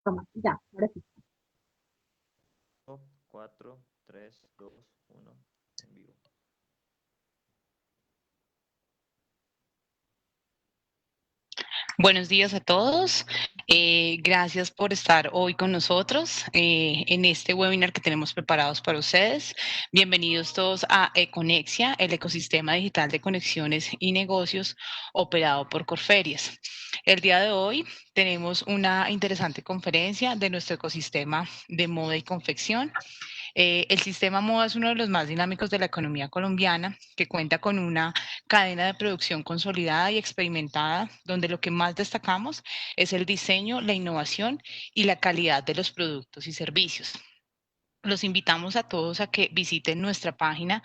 Toma, ya, ahora sí. 4, 3, 2, 1, en vivo. Buenos días a todos. Gracias por estar hoy con nosotros en este webinar que tenemos preparados para ustedes. Bienvenidos todos a Econexia, el ecosistema digital de conexiones y negocios operado por Corferias. El día de hoy tenemos una interesante conferencia de nuestro ecosistema de moda y confección. El sistema MOA es uno de los más dinámicos de la economía colombiana, que cuenta con una cadena de producción consolidada y experimentada, donde lo que más destacamos es el diseño, la innovación y la calidad de los productos y servicios. Los invitamos a todos a que visiten nuestra página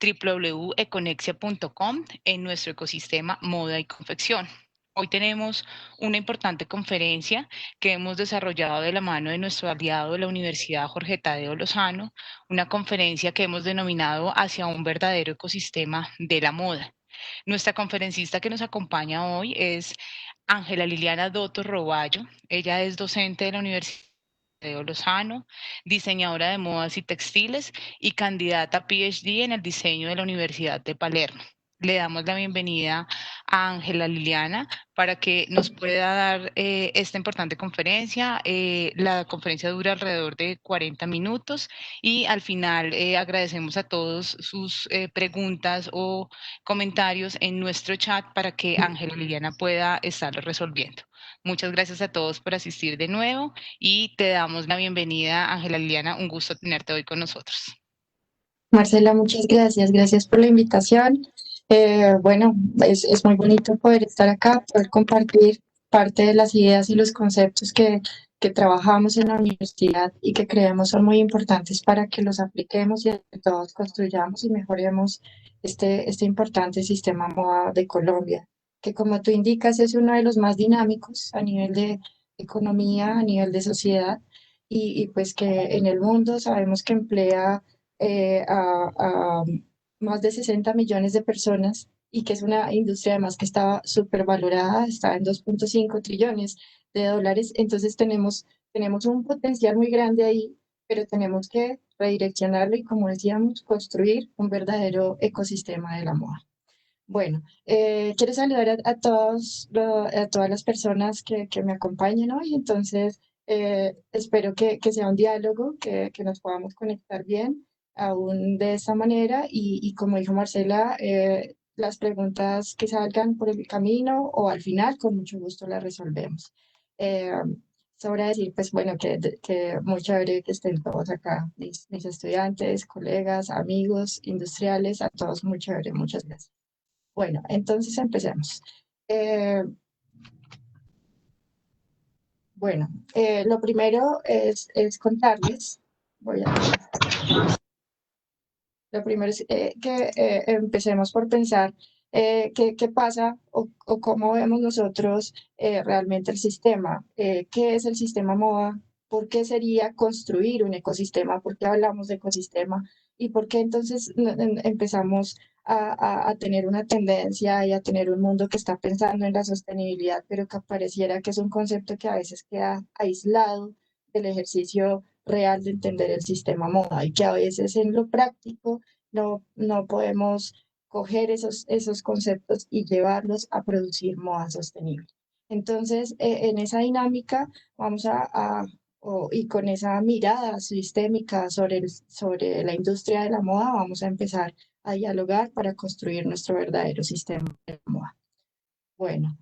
www.econexia.com en nuestro ecosistema moda y confección. Hoy tenemos una importante conferencia que hemos desarrollado de la mano de nuestro aliado de la Universidad Jorge Tadeo Lozano, una conferencia que hemos denominado Hacia un verdadero ecosistema de la moda. Nuestra conferencista que nos acompaña hoy es Ángela Liliana Dotto Roballo. Ella es docente de la Universidad de Lozano, diseñadora de modas y textiles y candidata PhD en el diseño de la Universidad de Palermo. Le damos la bienvenida a Ángela Liliana para que nos pueda dar esta importante conferencia. La conferencia dura alrededor de 40 minutos y al final agradecemos a todos sus preguntas o comentarios en nuestro chat para que Ángela Liliana pueda estarlo resolviendo. Muchas gracias a todos por asistir de nuevo y te damos la bienvenida, Ángela Liliana. Un gusto tenerte hoy con nosotros. Marcela, muchas gracias. Gracias por la invitación. Bueno, es muy bonito poder estar acá, poder compartir parte de las ideas y los conceptos que trabajamos en la universidad y que creemos son muy importantes para que los apliquemos y que todos construyamos y mejoremos este importante sistema MOA de Colombia, que como tú indicas es uno de los más dinámicos a nivel de economía, a nivel de sociedad y pues que en el mundo sabemos que emplea a más de 60 millones de personas y que es una industria además que estaba súper valorada, está en 2.5 trillones de dólares. Entonces tenemos un potencial muy grande ahí, pero tenemos que redireccionarlo y, como decíamos, construir un verdadero ecosistema de la moda. Bueno, quiero saludar a todas las personas que me acompañan hoy. Entonces, espero que sea un diálogo, que nos podamos conectar bien aún de esa manera y como dijo Marcela, las preguntas que salgan por el camino o al final, con mucho gusto las resolvemos. Eh, Sobra decir, pues bueno, que muy chévere que estén todos acá, mis estudiantes, colegas, amigos, industriales, a todos muy chévere, muchas gracias. Bueno, entonces empecemos. Eh, bueno, lo primero es contarles, voy a, lo primero es que empecemos por pensar qué pasa o cómo vemos nosotros realmente el sistema. ¿Qué es el sistema MOA? ¿Por qué sería construir un ecosistema? ¿Por qué hablamos de ecosistema? ¿Y por qué entonces empezamos a tener una tendencia y a tener un mundo que está pensando en la sostenibilidad, pero que pareciera que es un concepto que a veces queda aislado del ejercicio real de entender el sistema moda y que a veces en lo práctico no podemos coger esos conceptos y llevarlos a producir moda sostenible? Entonces, en esa dinámica vamos y con esa mirada sistémica sobre la industria de la moda, vamos a empezar a dialogar para construir nuestro verdadero sistema de moda. Bueno,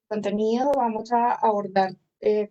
contenido vamos a abordar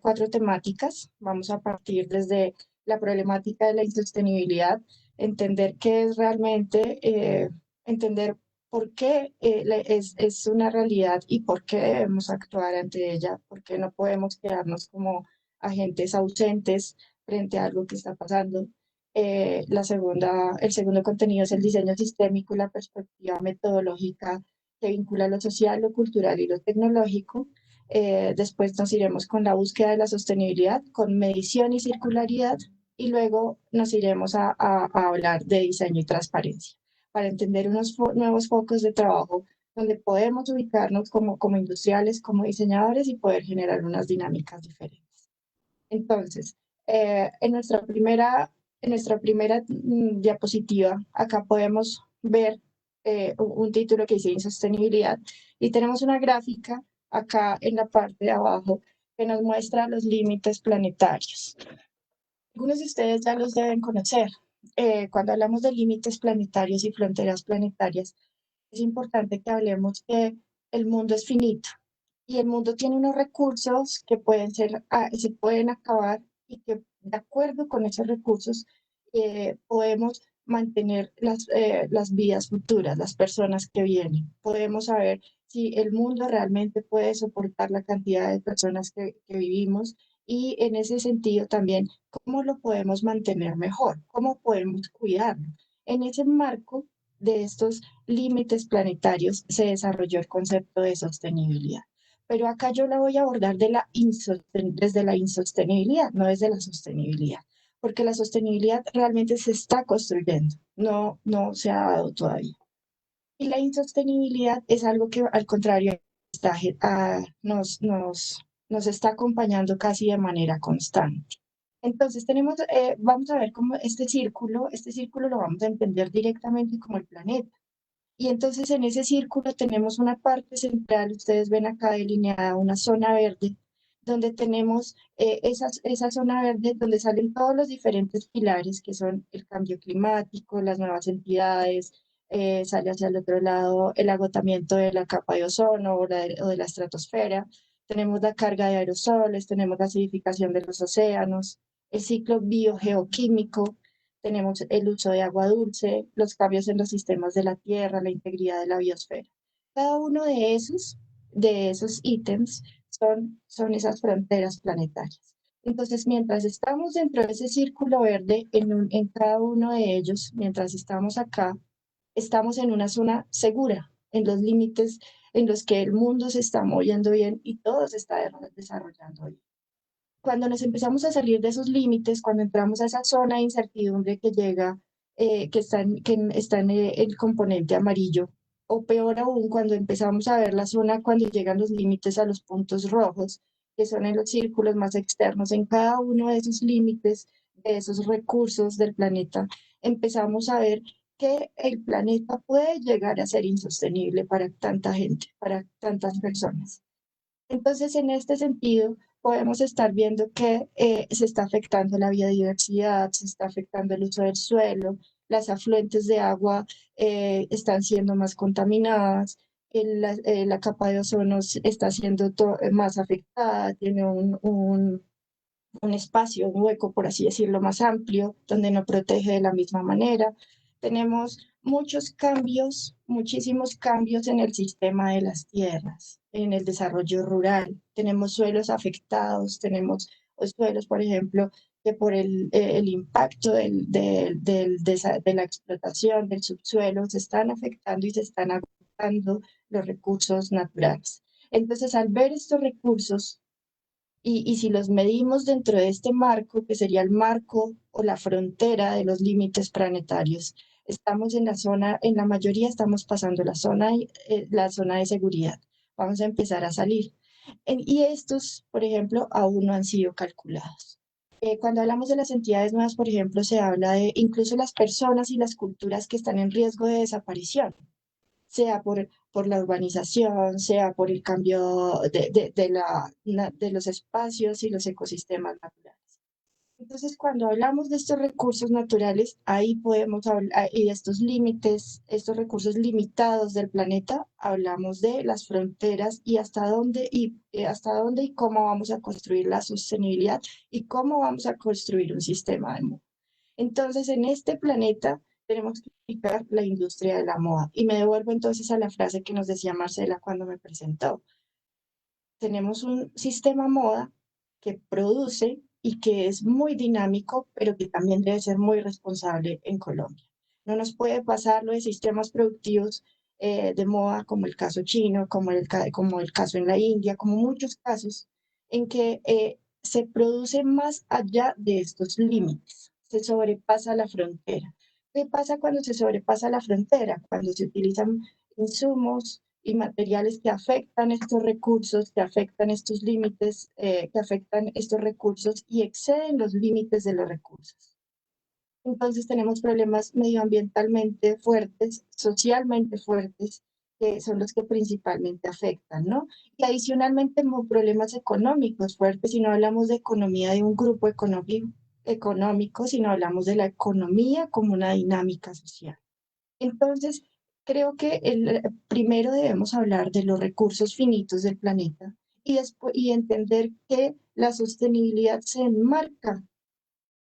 4 temáticas. Vamos a partir desde la problemática de la insostenibilidad, entender qué es realmente, entender por qué es una realidad y por qué debemos actuar ante ella, por qué no podemos quedarnos como agentes ausentes frente a algo que está pasando. El segundo contenido es el diseño sistémico y la perspectiva metodológica que vincula lo social, lo cultural y lo tecnológico. Después nos iremos con la búsqueda de la sostenibilidad, con medición y circularidad, y luego nos iremos a hablar de diseño y transparencia, para entender unos nuevos focos de trabajo donde podemos ubicarnos como industriales, como diseñadores y poder generar unas dinámicas diferentes. Entonces, en nuestra primera diapositiva, acá podemos ver un título que dice insostenibilidad y tenemos una gráfica acá en la parte de abajo que nos muestra los límites planetarios. Algunos de ustedes ya los deben conocer. Cuando hablamos de límites planetarios y fronteras planetarias, es importante que hablemos que el mundo es finito y el mundo tiene unos recursos que se pueden acabar y que de acuerdo con esos recursos podemos mantener las vidas futuras, las personas que vienen. Podemos saber si el mundo realmente puede soportar la cantidad de personas que vivimos y en ese sentido también cómo lo podemos mantener mejor, cómo podemos cuidarlo. En ese marco de estos límites planetarios se desarrolló el concepto de sostenibilidad. Pero acá yo la voy a abordar desde la insostenibilidad, no desde la sostenibilidad, porque la sostenibilidad realmente se está construyendo, no se ha dado todavía. Y la insostenibilidad es algo que al contrario nos está acompañando casi de manera constante. Entonces vamos a ver cómo este círculo lo vamos a entender directamente como el planeta. Y entonces en ese círculo tenemos una parte central, ustedes ven acá delineada una zona verde, donde tenemos esa zona verde donde salen todos los diferentes pilares que son el cambio climático, las nuevas entidades, sale hacia el otro lado el agotamiento de la capa de ozono o de la estratosfera, tenemos la carga de aerosoles, tenemos la acidificación de los océanos, el ciclo biogeoquímico, tenemos el uso de agua dulce, los cambios en los sistemas de la Tierra, la integridad de la biosfera. Cada uno de esos ítems son esas fronteras planetarias. Entonces, mientras estamos dentro de ese círculo verde, en cada uno de ellos, mientras estamos acá, estamos en una zona segura, en los límites en los que el mundo se está moviendo bien y todo se está desarrollando bien. Cuando nos empezamos a salir de esos límites, cuando entramos a esa zona de incertidumbre que llega, que está en el componente amarillo, o peor aún, cuando empezamos a ver la zona cuando llegan los límites a los puntos rojos, que son en los círculos más externos, en cada uno de esos límites, de esos recursos del planeta, empezamos a ver que el planeta puede llegar a ser insostenible para tanta gente, para tantas personas. Entonces, en este sentido, podemos estar viendo que se está afectando la biodiversidad, se está afectando el uso del suelo, las afluentes de agua están siendo más contaminadas, la capa de ozono está siendo más afectada, tiene un espacio, un hueco, por así decirlo, más amplio, donde no protege de la misma manera. Tenemos muchos cambios, muchísimos cambios en el sistema de las tierras, en el desarrollo rural. Tenemos suelos afectados, tenemos suelos, por ejemplo, que por el impacto de la explotación del subsuelo se están afectando y se están agotando los recursos naturales. Entonces, al ver estos recursos, y si los medimos dentro de este marco, que sería el marco o la frontera de los límites planetarios, estamos en la mayoría estamos pasando la zona de seguridad. Vamos a empezar a salir. Y estos, por ejemplo, aún no han sido calculados. Cuando hablamos de las entidades nuevas, por ejemplo, se habla de incluso las personas y las culturas que están en riesgo de desaparición, sea por la urbanización, sea por el cambio de los espacios y los ecosistemas naturales. Entonces, cuando hablamos de estos recursos naturales, ahí podemos hablar, y de estos límites, estos recursos limitados del planeta, hablamos de las fronteras y hasta dónde y cómo vamos a construir la sostenibilidad y cómo vamos a construir un sistema de moda. Entonces, en este planeta tenemos que explicar la industria de la moda. Y me devuelvo entonces a la frase que nos decía Marcela cuando me presentó. Tenemos un sistema moda que produce y que es muy dinámico, pero que también debe ser muy responsable en Colombia. No nos puede pasar lo de sistemas productivos de moda, como el caso chino, como el caso en la India, como muchos casos en que se produce más allá de estos límites, se sobrepasa la frontera. ¿Qué pasa cuando se sobrepasa la frontera? Cuando se utilizan insumos y materiales que afectan estos recursos, que afectan estos límites, que afectan estos recursos y exceden los límites de los recursos. Entonces tenemos problemas medioambientalmente fuertes, socialmente fuertes, que son los que principalmente afectan, ¿no? Y adicionalmente problemas económicos fuertes, si no hablamos de economía de un grupo económico, sino hablamos de la economía como una dinámica social. Entonces, creo que primero debemos hablar de los recursos finitos del planeta y entender que la sostenibilidad se enmarca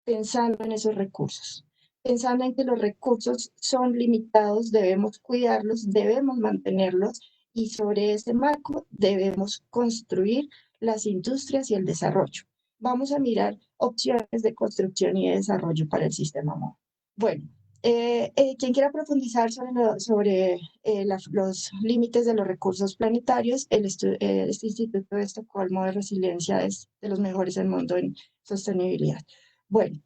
pensando en esos recursos, pensando en que los recursos son limitados, debemos cuidarlos, debemos mantenerlos y sobre ese marco debemos construir las industrias y el desarrollo. Vamos a mirar opciones de construcción y de desarrollo para el sistema móvil. Bueno, quien quiera profundizar sobre los límites de los recursos planetarios, este Instituto de Estocolmo de Resiliencia es de los mejores del mundo en sostenibilidad. Bueno,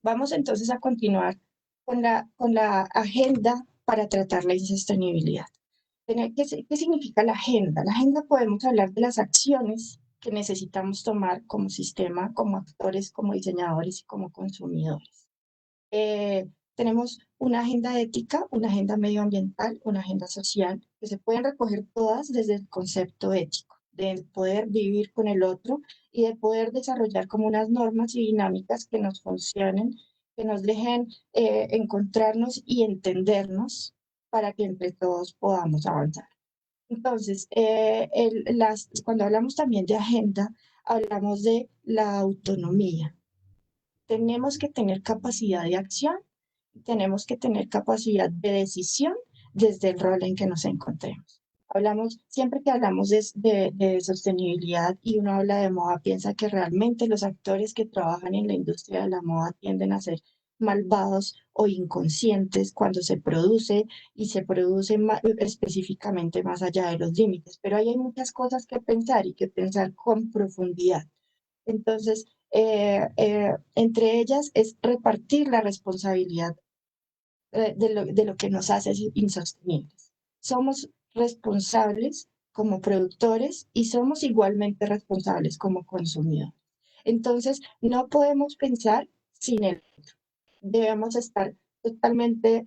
vamos entonces a continuar con la agenda para tratar la insostenibilidad. ¿Qué significa la agenda? La agenda podemos hablar de las acciones que necesitamos tomar como sistema, como actores, como diseñadores y como consumidores. Tenemos una agenda ética, una agenda medioambiental, una agenda social, que se pueden recoger todas desde el concepto ético, de poder vivir con el otro y de poder desarrollar como unas normas y dinámicas que nos funcionen, que nos dejen encontrarnos y entendernos para que entre todos podamos avanzar. Entonces, cuando hablamos también de agenda, hablamos de la autonomía. Tenemos que tener capacidad de acción, tenemos que tener capacidad de decisión desde el rol en que nos encontremos. Siempre que hablamos de sostenibilidad y uno habla de moda, piensa que realmente los actores que trabajan en la industria de la moda tienden a ser malvados o inconscientes cuando se produce y se produce específicamente más allá de los límites. Pero ahí hay muchas cosas que pensar y que pensar con profundidad. Entonces, entre ellas es repartir la responsabilidad de lo que nos hace insostenibles. Somos responsables como productores y somos igualmente responsables como consumidores. Entonces, no podemos pensar sin el otro. Debemos estar totalmente,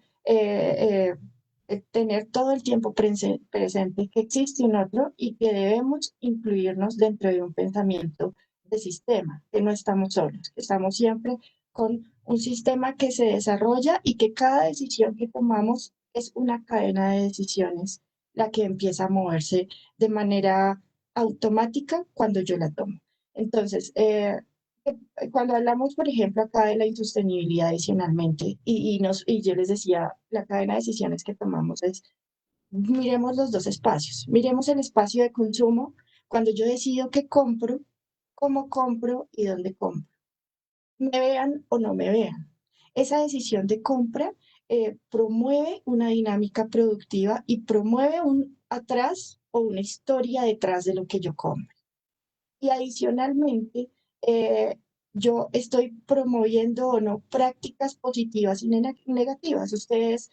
tener todo el tiempo presente que existe un otro y que debemos incluirnos dentro de un pensamiento de sistema, que no estamos solos, que estamos siempre con un sistema que se desarrolla y que cada decisión que tomamos es una cadena de decisiones, la que empieza a moverse de manera automática cuando yo la tomo. Entonces, cuando hablamos, por ejemplo, acá de la insostenibilidad adicionalmente, y yo les decía, la cadena de decisiones que tomamos es, miremos los dos espacios, miremos el espacio de consumo, cuando yo decido qué compro, cómo compro y dónde compro, me vean o no me vean. Esa decisión de compra promueve una dinámica productiva y promueve un atrás o una historia detrás de lo que yo compro. Y adicionalmente, yo estoy promoviendo o no prácticas positivas y negativas. Ustedes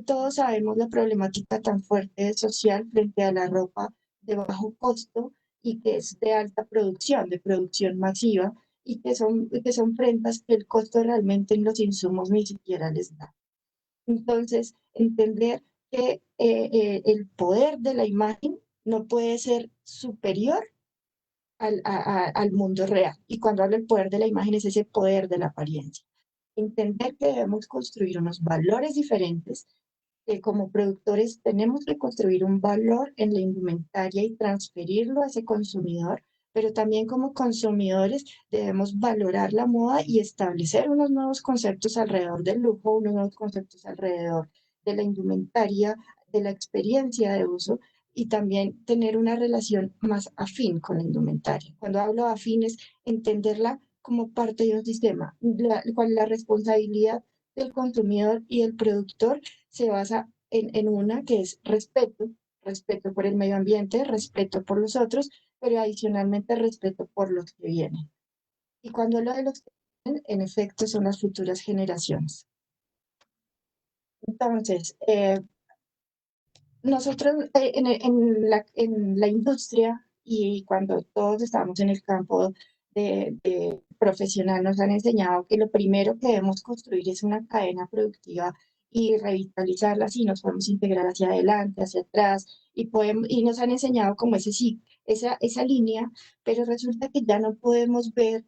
todos sabemos la problemática tan fuerte social frente a la ropa de bajo costo y que es de alta producción, de producción masiva, y que son prendas que el costo realmente en los insumos ni siquiera les da. Entonces, entender que el poder de la imagen no puede ser superior al mundo real. Y cuando hablo del poder de la imagen es ese poder de la apariencia. Entender que debemos construir unos valores diferentes, que como productores tenemos que construir un valor en la indumentaria y transferirlo a ese consumidor, pero también como consumidores debemos valorar la moda y establecer unos nuevos conceptos alrededor del lujo, unos nuevos conceptos alrededor de la indumentaria, de la experiencia de uso y también tener una relación más afín con la indumentaria. Cuando hablo de afín es entenderla como parte de un sistema, la responsabilidad del consumidor y del productor se basa en una que es respeto, respeto por el medio ambiente, respeto por los otros, pero adicionalmente respeto por los que vienen. Y cuando hablo de los que vienen, en efecto son las futuras generaciones. Entonces, nosotros en la industria y cuando todos estamos en el campo de profesional nos han enseñado que lo primero que debemos construir es una cadena productiva y revitalizarla, así nos podemos integrar hacia adelante, hacia atrás y nos han enseñado como ese sí, esa línea, pero resulta que ya no podemos ver,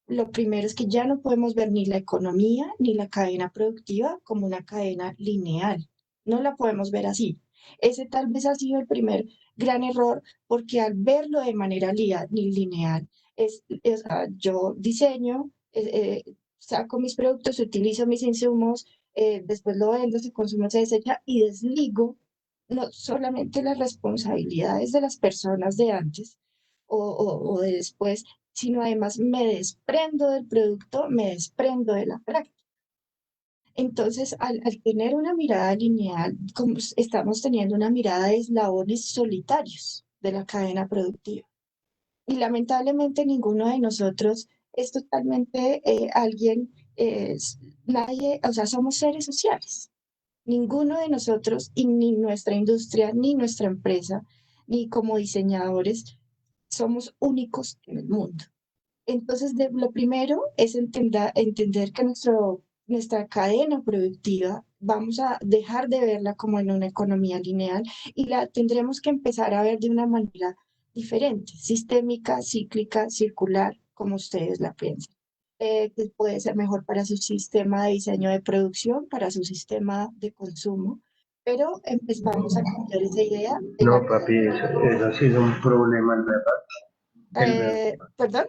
lo primero es que ya no podemos ver ni la economía ni la cadena productiva como una cadena lineal. No la podemos ver así. Ese tal vez ha sido el primer gran error, porque al verlo de manera lineal, yo diseño, saco mis productos, utilizo mis insumos, después lo vendo, se consume, se desecha y desligo no solamente las responsabilidades de las personas de antes o de después, sino además me desprendo del producto, me desprendo de la práctica. Entonces, al tener una mirada lineal, como estamos teniendo una mirada de eslabones solitarios de la cadena productiva. Y lamentablemente ninguno de nosotros es totalmente nadie, o sea, somos seres sociales. Ninguno de nosotros, y ni nuestra industria, ni nuestra empresa, ni como diseñadores, somos únicos en el mundo. Entonces, lo primero es entender que nuestra cadena productiva vamos a dejar de verla como en una economía lineal y la tendremos que empezar a ver de una manera diferente, sistémica, cíclica, circular, como ustedes la piensan. Que puede ser mejor para su sistema de diseño de producción, para su sistema de consumo, pero vamos a cambiar esa idea de No, papi, eso sí es un problema, perdón,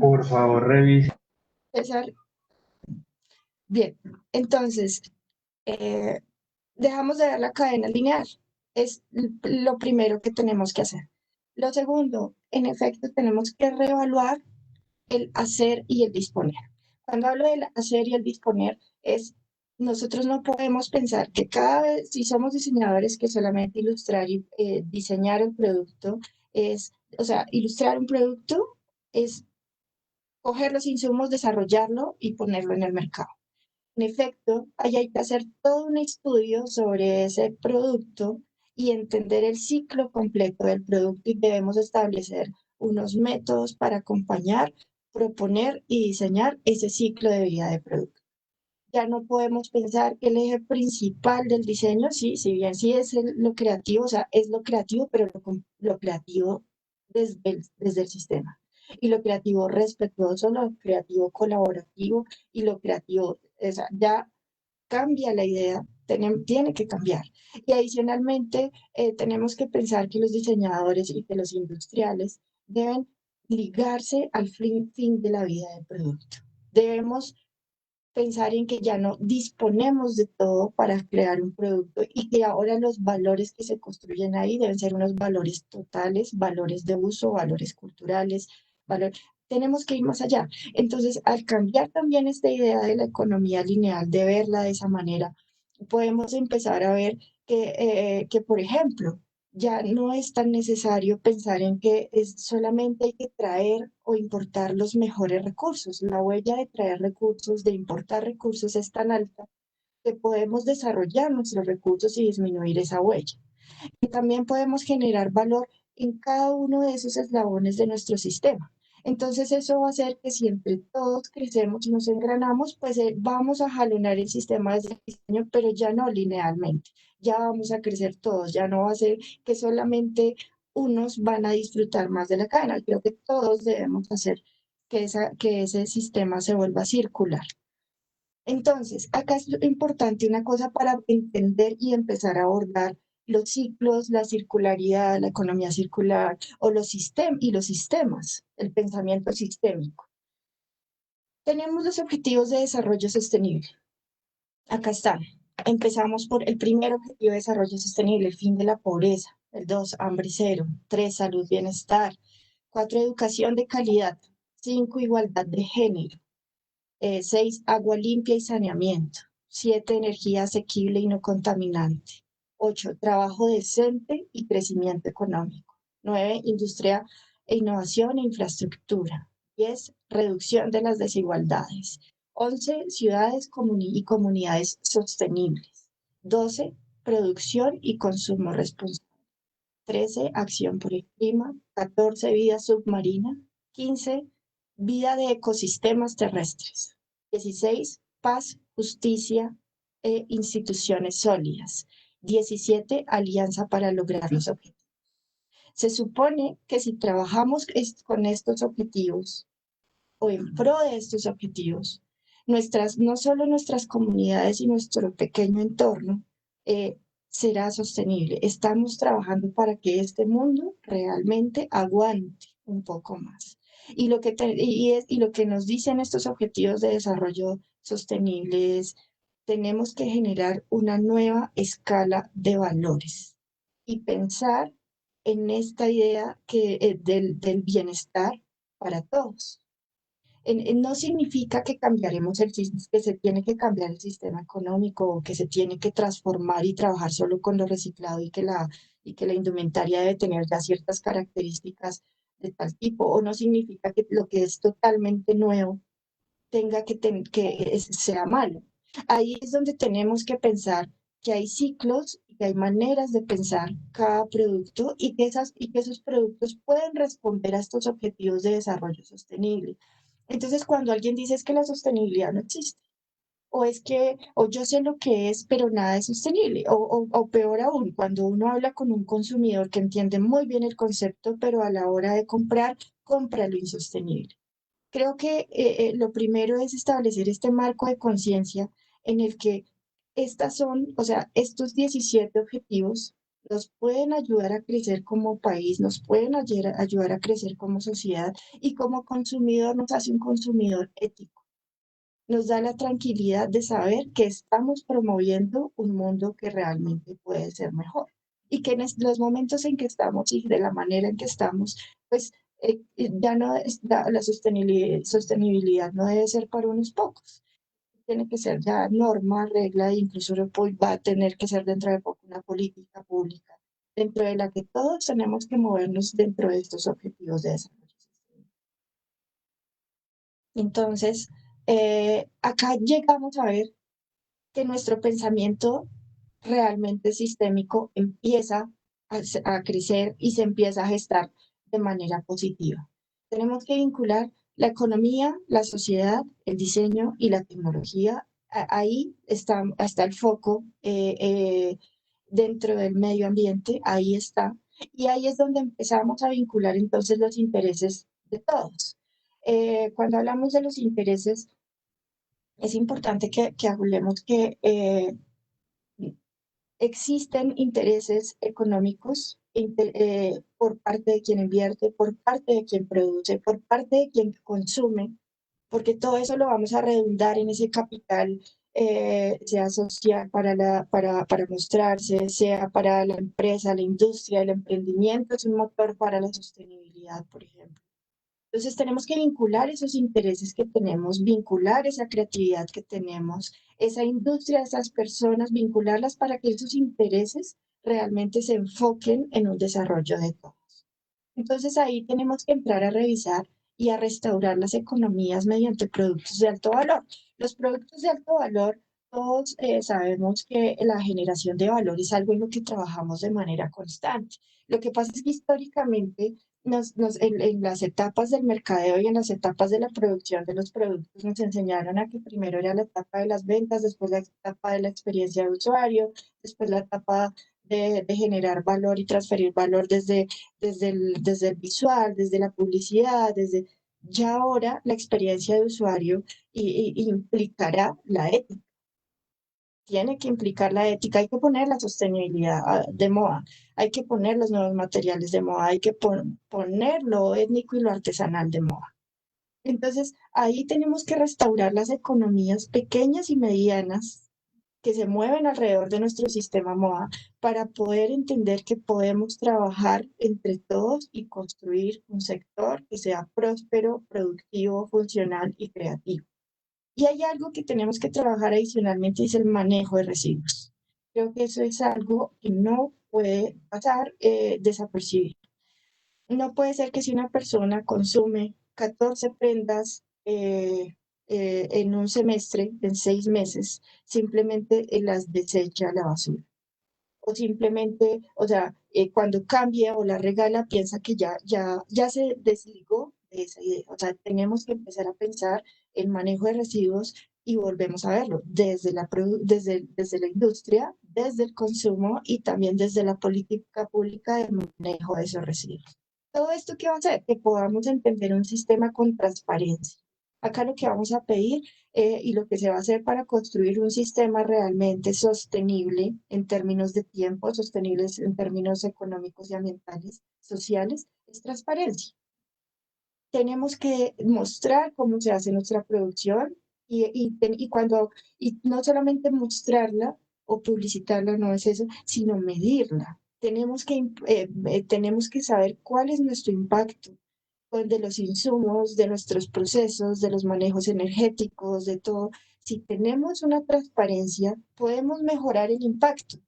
Por favor, revise. César. Bien, entonces, dejamos de ver la cadena lineal. Es lo primero que tenemos que hacer. Lo segundo, en efecto, tenemos que reevaluar el hacer y el disponer. Cuando hablo del hacer y el disponer, nosotros no podemos pensar que cada vez, si somos diseñadores, que solamente ilustrar y diseñar el producto o sea, ilustrar un producto es coger los insumos, desarrollarlo y ponerlo en el mercado. En efecto, ahí hay que hacer todo un estudio sobre ese producto y entender el ciclo completo del producto y debemos establecer unos métodos para acompañar, proponer y diseñar ese ciclo de vida de producto. Ya no podemos pensar que el eje principal del diseño, sí, si bien sí es lo creativo, o sea, es lo creativo, pero lo creativo desde el sistema. Y lo creativo respetuoso, lo creativo colaborativo y lo creativo, o sea, ya cambia la idea, tiene que cambiar. Y adicionalmente, tenemos que pensar que los diseñadores y que los industriales deben ligarse al fin de la vida del producto. Debemos pensar en que ya no disponemos de todo para crear un producto y que ahora los valores que se construyen ahí deben ser unos valores totales, valores de uso, valores culturales, tenemos que ir más allá. Entonces, al cambiar también esta idea de la economía lineal, de verla de esa manera, podemos empezar a ver que por ejemplo, ya no es tan necesario pensar en que solamente hay que traer o importar los mejores recursos. La huella de traer recursos, de importar recursos es tan alta que podemos desarrollar nuestros recursos y disminuir esa huella. Y también podemos generar valor en cada uno de esos eslabones de nuestro sistema. Entonces eso va a hacer que si entre todos crecemos y nos engranamos, pues vamos a jalonar el sistema desde el diseño, pero ya no linealmente. Ya vamos a crecer todos, ya no va a ser que solamente unos van a disfrutar más de la cadena. Creo que todos debemos hacer que ese sistema se vuelva circular. Entonces, acá es importante una cosa para entender y empezar a abordar los ciclos, la circularidad, la economía circular o los sistemas, el pensamiento sistémico. Tenemos los objetivos de desarrollo sostenible. Acá están. Empezamos por el primer objetivo de desarrollo sostenible, el fin de la pobreza. El 2, hambre cero. 3, salud, bienestar. 4, educación de calidad. 5, igualdad de género. 6, agua limpia y saneamiento. 7, energía asequible y no contaminante. 8, trabajo decente y crecimiento económico. 9, industria e innovación e infraestructura. 10, reducción de las desigualdades. 11, ciudades y comunidades sostenibles. 12, producción y consumo responsable. 13, acción por el clima. 14, vida submarina. 15, vida de ecosistemas terrestres. 16, paz, justicia e instituciones sólidas. 17, alianza para lograr los objetivos. Se supone que si trabajamos con estos objetivos o en pro de estos objetivos, no solo nuestras comunidades y nuestro pequeño entorno será sostenible. Estamos trabajando para que este mundo realmente aguante un poco más. Y lo que nos dicen estos objetivos de desarrollo sostenible es, tenemos que generar una nueva escala de valores y pensar en esta idea del bienestar para todos. No significa que que se tiene que cambiar el sistema económico o que se tiene que transformar y trabajar solo con lo reciclado y que la indumentaria debe tener ya ciertas características de tal tipo, o no significa que lo que es totalmente nuevo sea malo. Ahí es donde tenemos que pensar que hay ciclos y que hay maneras de pensar cada producto y que esos productos pueden responder a estos objetivos de desarrollo sostenible. Entonces, cuando alguien dice es que la sostenibilidad no existe, o yo sé lo que es, pero nada es sostenible, o peor aún, cuando uno habla con un consumidor que entiende muy bien el concepto, pero a la hora de comprar, compra lo insostenible. Creo que lo primero es establecer este marco de conciencia en el que estos 17 objetivos nos pueden ayudar a crecer como país, nos pueden ayudar a crecer como sociedad y como consumidor nos hace un consumidor ético. Nos da la tranquilidad de saber que estamos promoviendo un mundo que realmente puede ser mejor y que en los momentos en que estamos y de la manera en que estamos, pues ya no la sostenibilidad no debe ser para unos pocos, tiene que ser ya norma, regla, e incluso va a tener que ser dentro de poco una política pública, dentro de la que todos tenemos que movernos dentro de estos objetivos de desarrollo sostenible. Entonces, acá llegamos a ver que nuestro pensamiento realmente sistémico empieza a crecer y se empieza a gestar de manera positiva. Tenemos que vincular la economía, la sociedad, el diseño y la tecnología. Ahí está el foco dentro del medio ambiente, ahí está. Y ahí es donde empezamos a vincular entonces los intereses de todos. Cuando hablamos de los intereses, es importante que hablemos que existen intereses económicos por parte de quien invierte, por parte de quien produce, por parte de quien consume, porque todo eso lo vamos a redundar en ese capital, sea social para mostrarse, sea para la empresa, la industria, el emprendimiento es un motor para la sostenibilidad, por ejemplo. Entonces tenemos que vincular esos intereses que tenemos, vincular esa creatividad que tenemos, esa industria, esas personas, vincularlas para que esos intereses realmente se enfoquen en un desarrollo de todos. Entonces ahí tenemos que entrar a revisar y a restaurar las economías mediante productos de alto valor. Los productos de alto valor, todos sabemos que la generación de valor es algo en lo que trabajamos de manera constante. Lo que pasa es que históricamente en las etapas del mercadeo y en las etapas de la producción de los productos nos enseñaron a que primero era la etapa de las ventas, después la etapa de la experiencia de usuario, después la etapa de generar valor y transferir valor desde el visual, desde la publicidad, ya ahora la experiencia de usuario implicará la ética. Tiene que implicar la ética, hay que poner la sostenibilidad de moda, hay que poner los nuevos materiales de moda, hay que poner lo étnico y lo artesanal de moda. Entonces, ahí tenemos que restaurar las economías pequeñas y medianas que se mueven alrededor de nuestro sistema MOA para poder entender que podemos trabajar entre todos y construir un sector que sea próspero, productivo, funcional y creativo. Y hay algo que tenemos que trabajar adicionalmente, es el manejo de residuos. Creo que eso es algo que no puede pasar desapercibido. No puede ser que si una persona consume 14 prendas en un semestre, en 6 meses, simplemente las desecha a la basura. o simplemente, o sea, cuando cambia o la regala, piensa que ya se desligó de esa idea. O sea, tenemos que empezar a pensar el manejo de residuos y volvemos a verlo desde la industria, desde el consumo y también desde la política pública de manejo de esos residuos. Todo esto que va a hacer que podamos entender un sistema con transparencia. Acá lo que vamos a pedir y lo que se va a hacer para construir un sistema realmente sostenible en términos de tiempo, sostenibles en términos económicos y ambientales, sociales, es transparencia. Tenemos que mostrar cómo se hace nuestra producción y no solamente mostrarla o publicitarla, no es eso, sino medirla. Tenemos que saber cuál es nuestro impacto de los insumos, de nuestros procesos, de los manejos energéticos, de todo. Si tenemos una transparencia, podemos mejorar el impacto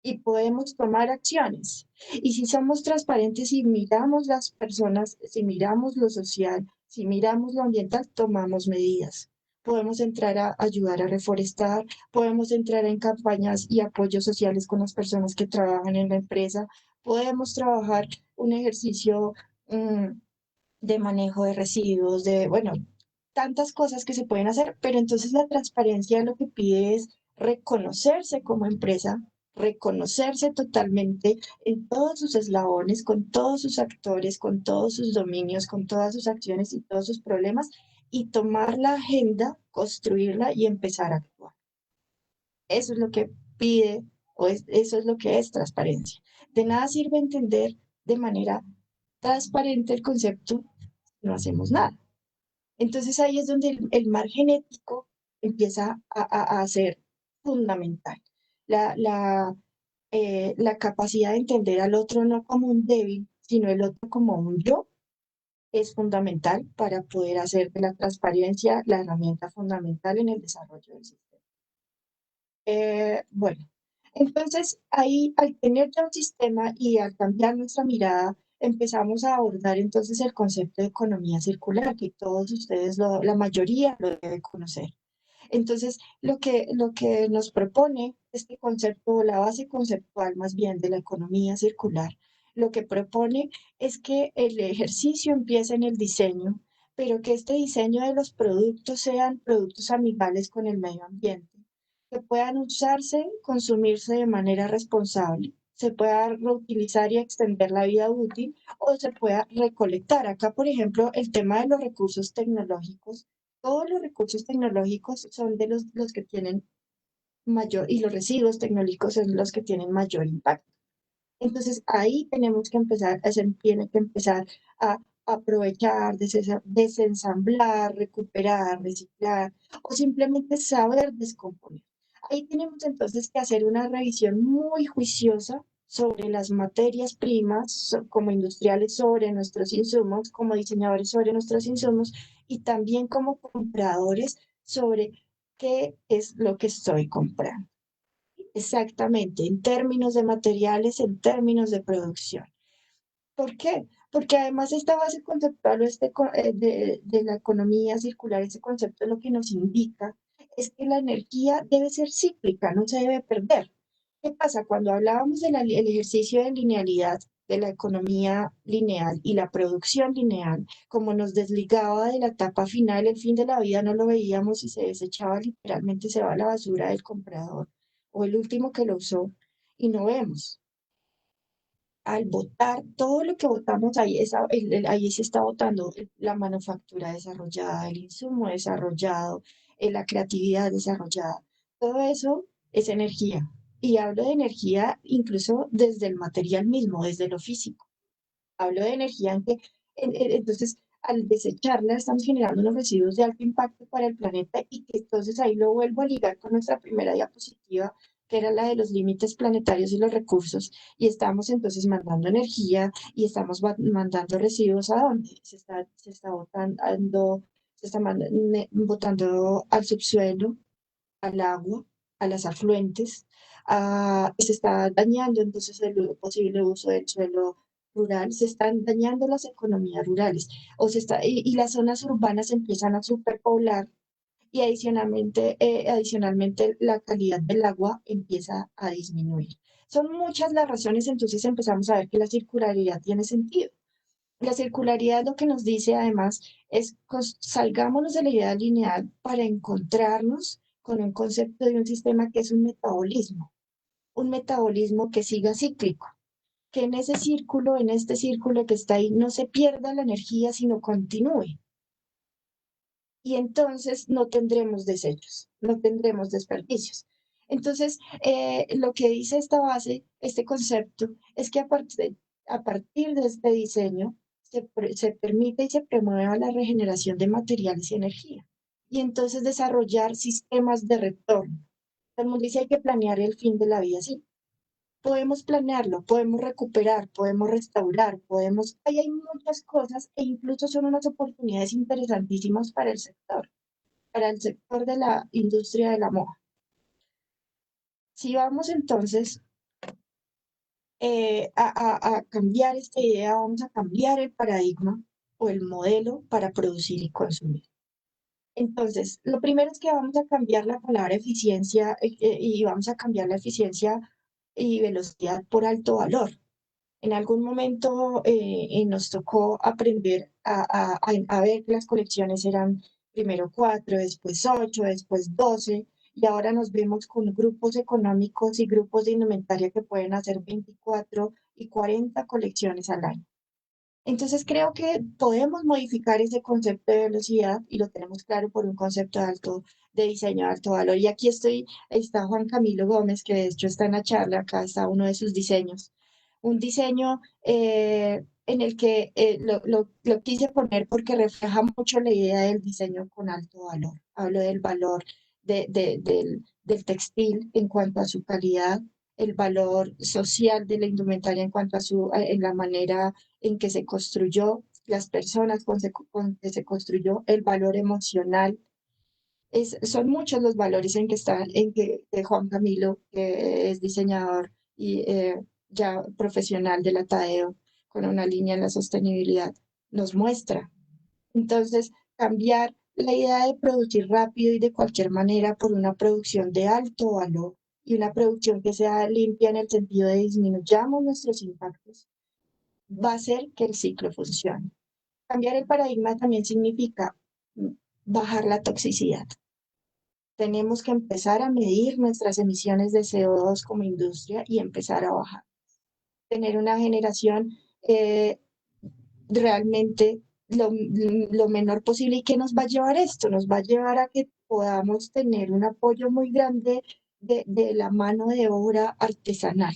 y podemos tomar acciones. Y si somos transparentes y miramos las personas, si miramos lo social, si miramos lo ambiental, tomamos medidas. Podemos entrar a ayudar a reforestar, podemos entrar en campañas y apoyos sociales con las personas que trabajan en la empresa, podemos trabajar un ejercicio de manejo de residuos, bueno, tantas cosas que se pueden hacer, pero entonces la transparencia lo que pide es reconocerse como empresa, reconocerse totalmente en todos sus eslabones, con todos sus actores, con todos sus dominios, con todas sus acciones y todos sus problemas, y tomar la agenda, construirla y empezar a actuar. Eso es lo que pide, eso es lo que es transparencia. De nada sirve entender de manera transparente el concepto, no hacemos nada. Entonces ahí es donde el margen ético empieza a ser fundamental. La capacidad de entender al otro no como un débil, sino el otro como un yo, es fundamental para poder hacer de la transparencia la herramienta fundamental en el desarrollo del sistema. Bueno, entonces ahí al tener ya un sistema y al cambiar nuestra mirada, empezamos a abordar entonces el concepto de economía circular, que todos ustedes, la mayoría lo debe conocer. Entonces, lo que nos propone este concepto, la base conceptual más bien de la economía circular, lo que propone es que el ejercicio empiece en el diseño, pero que este diseño de los productos sean productos amigables con el medio ambiente, que puedan usarse, consumirse de manera responsable, se pueda reutilizar y extender la vida útil o se pueda recolectar. Acá, por ejemplo, el tema de los recursos tecnológicos. Todos los recursos tecnológicos son de los que tienen mayor, y los residuos tecnológicos son los que tienen mayor impacto. Entonces ahí tenemos que empezar, se tiene que empezar a aprovechar, desensamblar, recuperar, reciclar o simplemente saber descomponer. Ahí tenemos entonces que hacer una revisión muy juiciosa sobre las materias primas, como industriales sobre nuestros insumos, como diseñadores sobre nuestros insumos y también como compradores sobre qué es lo que estoy comprando. Exactamente, en términos de materiales, en términos de producción. ¿Por qué? Porque además esta base conceptual de la economía circular, ese concepto lo que nos indica es que la energía debe ser cíclica, no se debe perder. ¿Qué pasa? Cuando hablábamos del ejercicio de linealidad de la economía lineal y la producción lineal, como nos desligaba de la etapa final, el fin de la vida no lo veíamos y se desechaba literalmente, se va a la basura del comprador o el último que lo usó y no vemos. Al votar, todo lo que votamos ahí, ahí se está votando la manufactura desarrollada, el insumo desarrollado, la creatividad desarrollada. Todo eso es energía. Y hablo de energía incluso desde el material mismo, desde lo físico. Hablo de energía en que, entonces, al desecharla estamos generando unos residuos de alto impacto para el planeta y que entonces ahí lo vuelvo a ligar con nuestra primera diapositiva, que era la de los límites planetarios y los recursos, y estamos entonces mandando energía y estamos mandando residuos ¿a dónde? Se está botando, botando al subsuelo, al agua, a las afluentes, se está dañando entonces el posible uso del suelo rural, se están dañando las economías rurales y las zonas urbanas se empiezan a superpoblar y adicionalmente la calidad del agua empieza a disminuir. Son muchas las razones, entonces empezamos a ver que la circularidad tiene sentido. La circularidad lo que nos dice además es salgámonos de la idea lineal para encontrarnos con un concepto de un sistema que es un metabolismo que siga cíclico, que en ese círculo, en este círculo que está ahí, no se pierda la energía, sino continúe. Y entonces no tendremos desechos, no tendremos desperdicios. Entonces, lo que dice esta base, este concepto, es que a partir de este diseño se permite y se promueva la regeneración de materiales y energía. Y entonces desarrollar sistemas de retorno. Todo el mundo dice hay que planear el fin de la vida, sí. Podemos planearlo, podemos recuperar, podemos restaurar, ahí hay muchas cosas e incluso son unas oportunidades interesantísimas para el sector de la industria de la moda. Si vamos entonces a cambiar esta idea, vamos a cambiar el paradigma o el modelo para producir y consumir. Entonces, lo primero es que vamos a cambiar la palabra eficiencia y vamos a cambiar la eficiencia y velocidad por alto valor. En algún momento nos tocó aprender a ver que las colecciones eran primero 4, después 8, después 12, y ahora nos vemos con grupos económicos y grupos de indumentaria que pueden hacer 24 y 40 colecciones al año. Entonces creo que podemos modificar ese concepto de velocidad y lo tenemos claro por un concepto de diseño de alto valor. Y aquí está Juan Camilo Gómez, que de hecho está en la charla, acá está uno de sus diseños. Un diseño en el que lo quise poner porque refleja mucho la idea del diseño con alto valor. Hablo del valor del textil en cuanto a su calidad, el valor social de la indumentaria en cuanto a en la manera en que se construyó, las personas con que se construyó, el valor emocional. Son muchos los valores en que Juan Camilo, que es diseñador y ya profesional de la Tadeo, con una línea en la sostenibilidad, nos muestra. Entonces, cambiar la idea de producir rápido y de cualquier manera por una producción de alto valor y una producción que sea limpia en el sentido de disminuyamos nuestros impactos, va a hacer que el ciclo funcione. Cambiar el paradigma también significa bajar la toxicidad. Tenemos que empezar a medir nuestras emisiones de CO2 como industria y empezar a bajar. Tener una generación realmente lo menor posible. ¿Y qué nos va a llevar esto? Nos va a llevar a que podamos tener un apoyo muy grande de la mano de obra artesanal,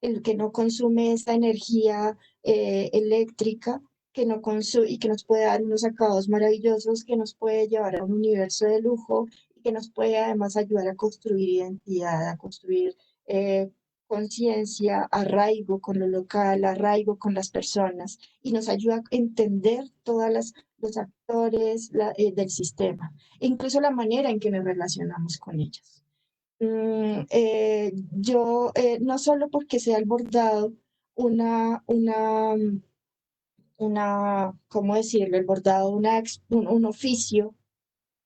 el que no consume esa energía eléctrica y que nos puede dar unos acabados maravillosos, que nos puede llevar a un universo de lujo y que nos puede además ayudar a construir identidad, a construir conciencia, arraigo con lo local, arraigo con las personas y nos ayuda a entender todos los actores del sistema, e incluso la manera en que nos relacionamos con ellos. Yo, no solo porque sea el bordado ¿cómo decirlo? El bordado un oficio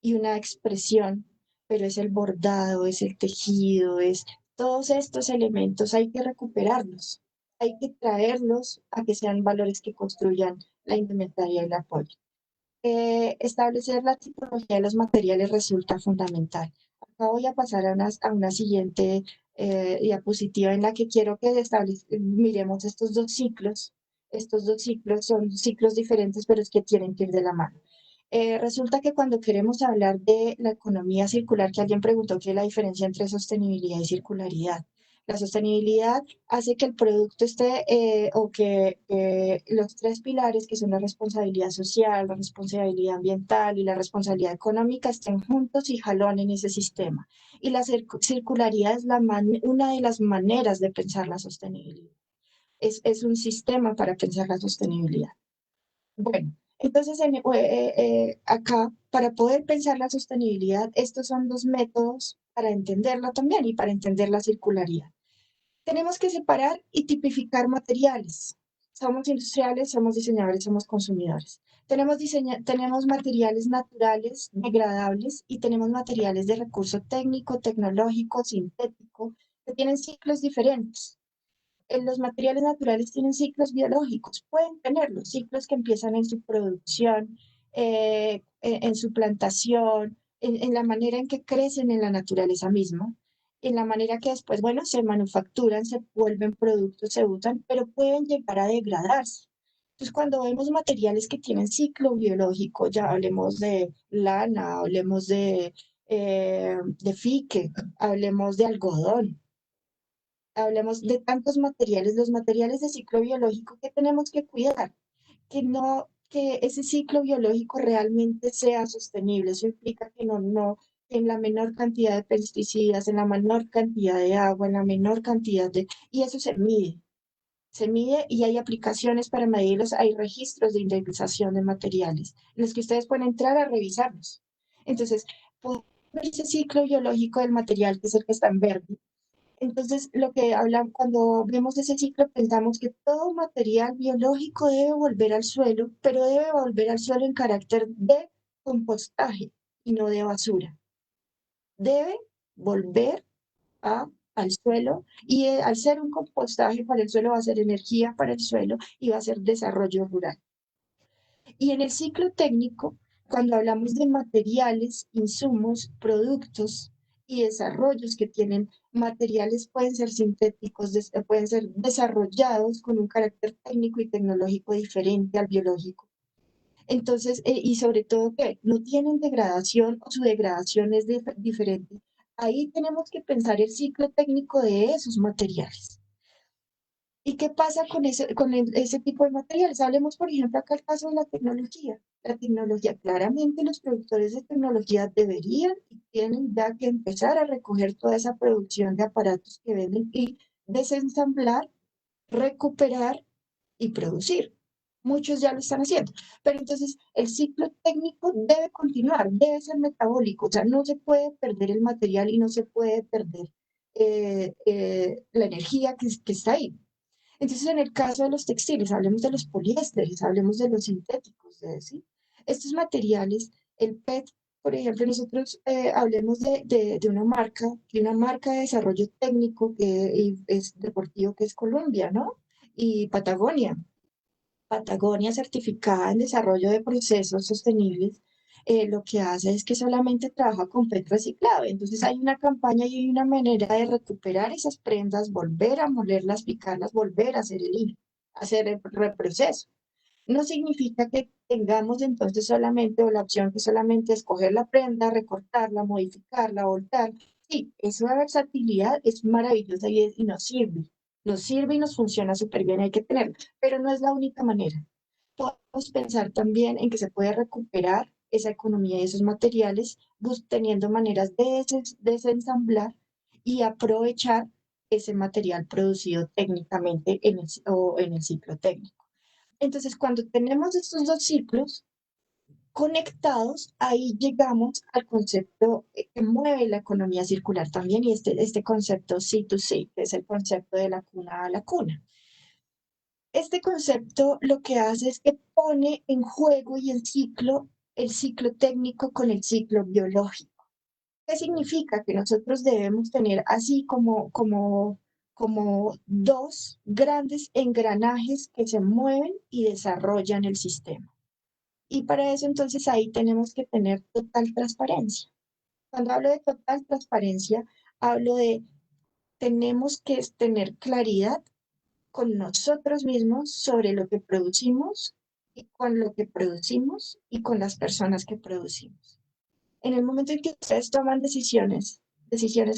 y una expresión, pero es el bordado, es el tejido, es todos estos elementos hay que recuperarlos, hay que traerlos a que sean valores que construyan la indumentaria y el apoyo. Establecer la tipología de los materiales resulta fundamental. Acá voy a pasar a una siguiente diapositiva en la que quiero que miremos estos dos ciclos. Estos dos ciclos son ciclos diferentes, pero es que tienen que ir de la mano. Resulta que cuando queremos hablar de la economía circular, que alguien preguntó qué es la diferencia entre sostenibilidad y circularidad. La sostenibilidad hace que el producto esté, o que los tres pilares, que son la responsabilidad social, la responsabilidad ambiental y la responsabilidad económica, estén juntos y jalonen ese sistema. Y la circularidad es una de las maneras de pensar la sostenibilidad. Es un sistema para pensar la sostenibilidad. Bueno, entonces acá, para poder pensar la sostenibilidad, estos son dos métodos para entenderla también y para entender la circularidad. Tenemos que separar y tipificar materiales. Somos industriales, somos diseñadores, somos consumidores. Tenemos materiales naturales, degradables, y tenemos materiales de recurso técnico, tecnológico, sintético, que tienen ciclos diferentes. Los materiales naturales tienen ciclos biológicos, pueden tenerlos, ciclos que empiezan en su producción, en su plantación, en la manera en que crecen en la naturaleza misma, en la manera que después, bueno, se manufacturan, se vuelven productos, se usan, pero pueden llegar a degradarse. Entonces, cuando vemos materiales que tienen ciclo biológico, ya hablemos de lana, hablemos de fique, hablemos de algodón, hablemos de tantos materiales, los materiales de ciclo biológico que tenemos que cuidar, que ese ciclo biológico realmente sea sostenible. Eso implica que en la menor cantidad de pesticidas, en la menor cantidad de agua, en la menor cantidad y eso se mide y hay aplicaciones para medirlos, hay registros de indemnización de materiales en los que ustedes pueden entrar a revisarlos. Entonces, pueden ver ese ciclo biológico del material, que es el que está en verde. Entonces, lo que hablan, cuando vemos ese ciclo, pensamos que todo material biológico debe volver al suelo, pero debe volver al suelo en carácter de compostaje y no de basura. Debe volver al suelo y al ser un compostaje para el suelo va a ser energía para el suelo y va a ser desarrollo rural. Y en el ciclo técnico, cuando hablamos de materiales, insumos, productos y desarrollos que tienen materiales, pueden ser sintéticos, pueden ser desarrollados con un carácter técnico y tecnológico diferente al biológico. Entonces, y sobre todo que no tienen degradación o su degradación es diferente. Ahí tenemos que pensar el ciclo técnico de esos materiales. ¿Y qué pasa con ese tipo de materiales? Hablemos, por ejemplo, acá el caso de la tecnología. La tecnología, claramente los productores de tecnología deberían y tienen ya que empezar a recoger toda esa producción de aparatos que venden y desensamblar, recuperar y producir. Muchos ya lo están haciendo. Pero entonces el ciclo técnico debe continuar, debe ser metabólico. O sea, no se puede perder el material y no se puede perder la energía que está ahí. Entonces, en el caso de los textiles, hablemos de los poliésteres, hablemos de los sintéticos, ¿sí? Estos materiales, el PET, por ejemplo, nosotros hablemos de una marca de desarrollo técnico que es deportivo, que es Colombia, ¿no? Y Patagonia. Patagonia certificada en desarrollo de procesos sostenibles, lo que hace es que solamente trabaja con PET reciclado. Entonces hay una campaña y hay una manera de recuperar esas prendas, volver a molerlas, picarlas, volver a hacer el hilo, hacer el reproceso. No significa que tengamos entonces solamente o la opción que solamente escoger la prenda, recortarla, modificarla, voltar. Sí, esa versatilidad es maravillosa y nos sirve. Nos sirve y nos funciona súper bien, hay que tenerlo, pero no es la única manera. Podemos pensar también en que se puede recuperar esa economía y esos materiales teniendo maneras de desensamblar y aprovechar ese material producido técnicamente o en el ciclo técnico. Entonces, cuando tenemos estos dos ciclos conectados, ahí llegamos al concepto que mueve la economía circular también, y este concepto C2C, que es el concepto de la cuna a la cuna. Este concepto lo que hace es que pone en juego y en ciclo el ciclo técnico con el ciclo biológico. ¿Qué significa? Que nosotros debemos tener así como dos grandes engranajes que se mueven y desarrollan el sistema. Y para eso entonces ahí tenemos que tener total transparencia. Cuando hablo de total transparencia, hablo de tenemos que tener claridad con nosotros mismos sobre lo que producimos y con lo que producimos y con las personas que producimos. En el momento en que ustedes toman decisiones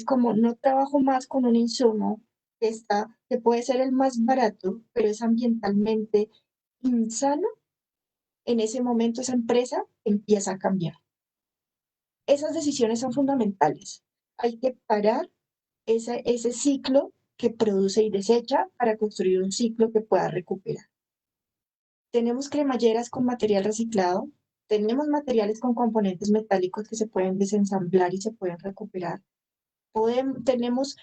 como no trabajo más con un insumo que puede ser el más barato, pero es ambientalmente insano, en ese momento esa empresa empieza a cambiar. Esas decisiones son fundamentales. Hay que parar ese ciclo que produce y desecha para construir un ciclo que pueda recuperar. Tenemos cremalleras con material reciclado, tenemos materiales con componentes metálicos que se pueden desensamblar y se pueden recuperar. Tenemos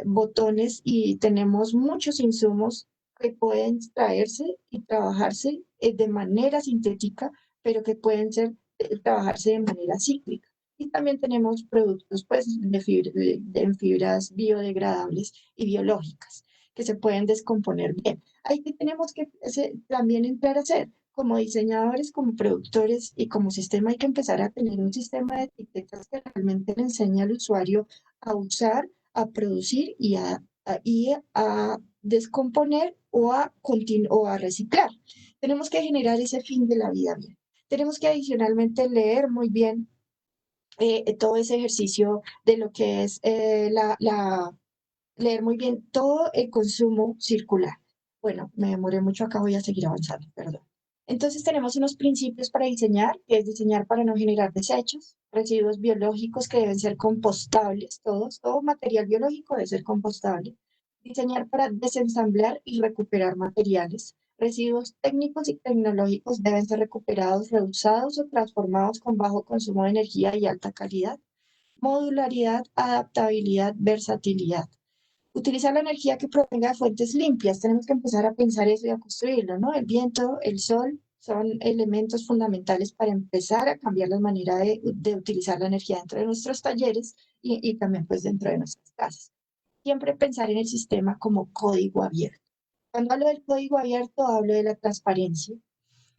botones y tenemos muchos insumos que pueden extraerse y trabajarse de manera sintética, pero que pueden trabajarse de manera cíclica. Y también tenemos productos pues, en fibras biodegradables y biológicas, que se pueden descomponer bien. Ahí que tenemos que también entrar a hacer. Como diseñadores, como productores y como sistema hay que empezar a tener un sistema de etiquetas que realmente le enseñe al usuario a usar, a producir y a descomponer o a reciclar. Tenemos que generar ese fin de la vida bien. Tenemos que adicionalmente leer muy bien todo ese ejercicio de lo que es leer muy bien todo el consumo circular. Bueno, me demoré mucho acá, voy a seguir avanzando, perdón. Entonces tenemos unos principios para diseñar, que es diseñar para no generar desechos, residuos biológicos que deben ser compostables, todo material biológico debe ser compostable, diseñar para desensamblar y recuperar materiales, residuos técnicos y tecnológicos deben ser recuperados, reusados o transformados con bajo consumo de energía y alta calidad, modularidad, adaptabilidad, versatilidad. Utilizar la energía que provenga de fuentes limpias. Tenemos que empezar a pensar eso y a construirlo, ¿no? El viento, el sol son elementos fundamentales para empezar a cambiar la manera de utilizar la energía dentro de nuestros talleres y también pues dentro de nuestras casas. Siempre pensar en el sistema como código abierto. Cuando hablo del código abierto, hablo de la transparencia.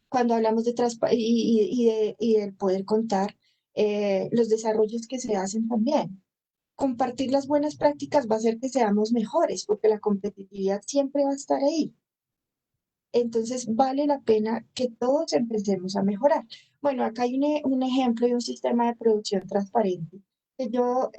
Cuando hablamos de y del poder contar, los desarrollos que se hacen también. Compartir las buenas prácticas va a hacer que seamos mejores, porque la competitividad siempre va a estar ahí. Entonces, vale la pena que todos empecemos a mejorar. Bueno, acá hay un ejemplo de un sistema de producción transparente. Que yo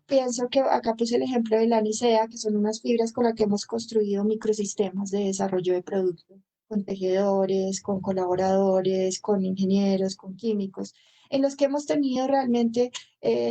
pienso que acá puse el ejemplo de la Nicea, que son unas fibras con las que hemos construido microsistemas de desarrollo de productos, con tejedores, con colaboradores, con ingenieros, con químicos, en los que hemos tenido realmente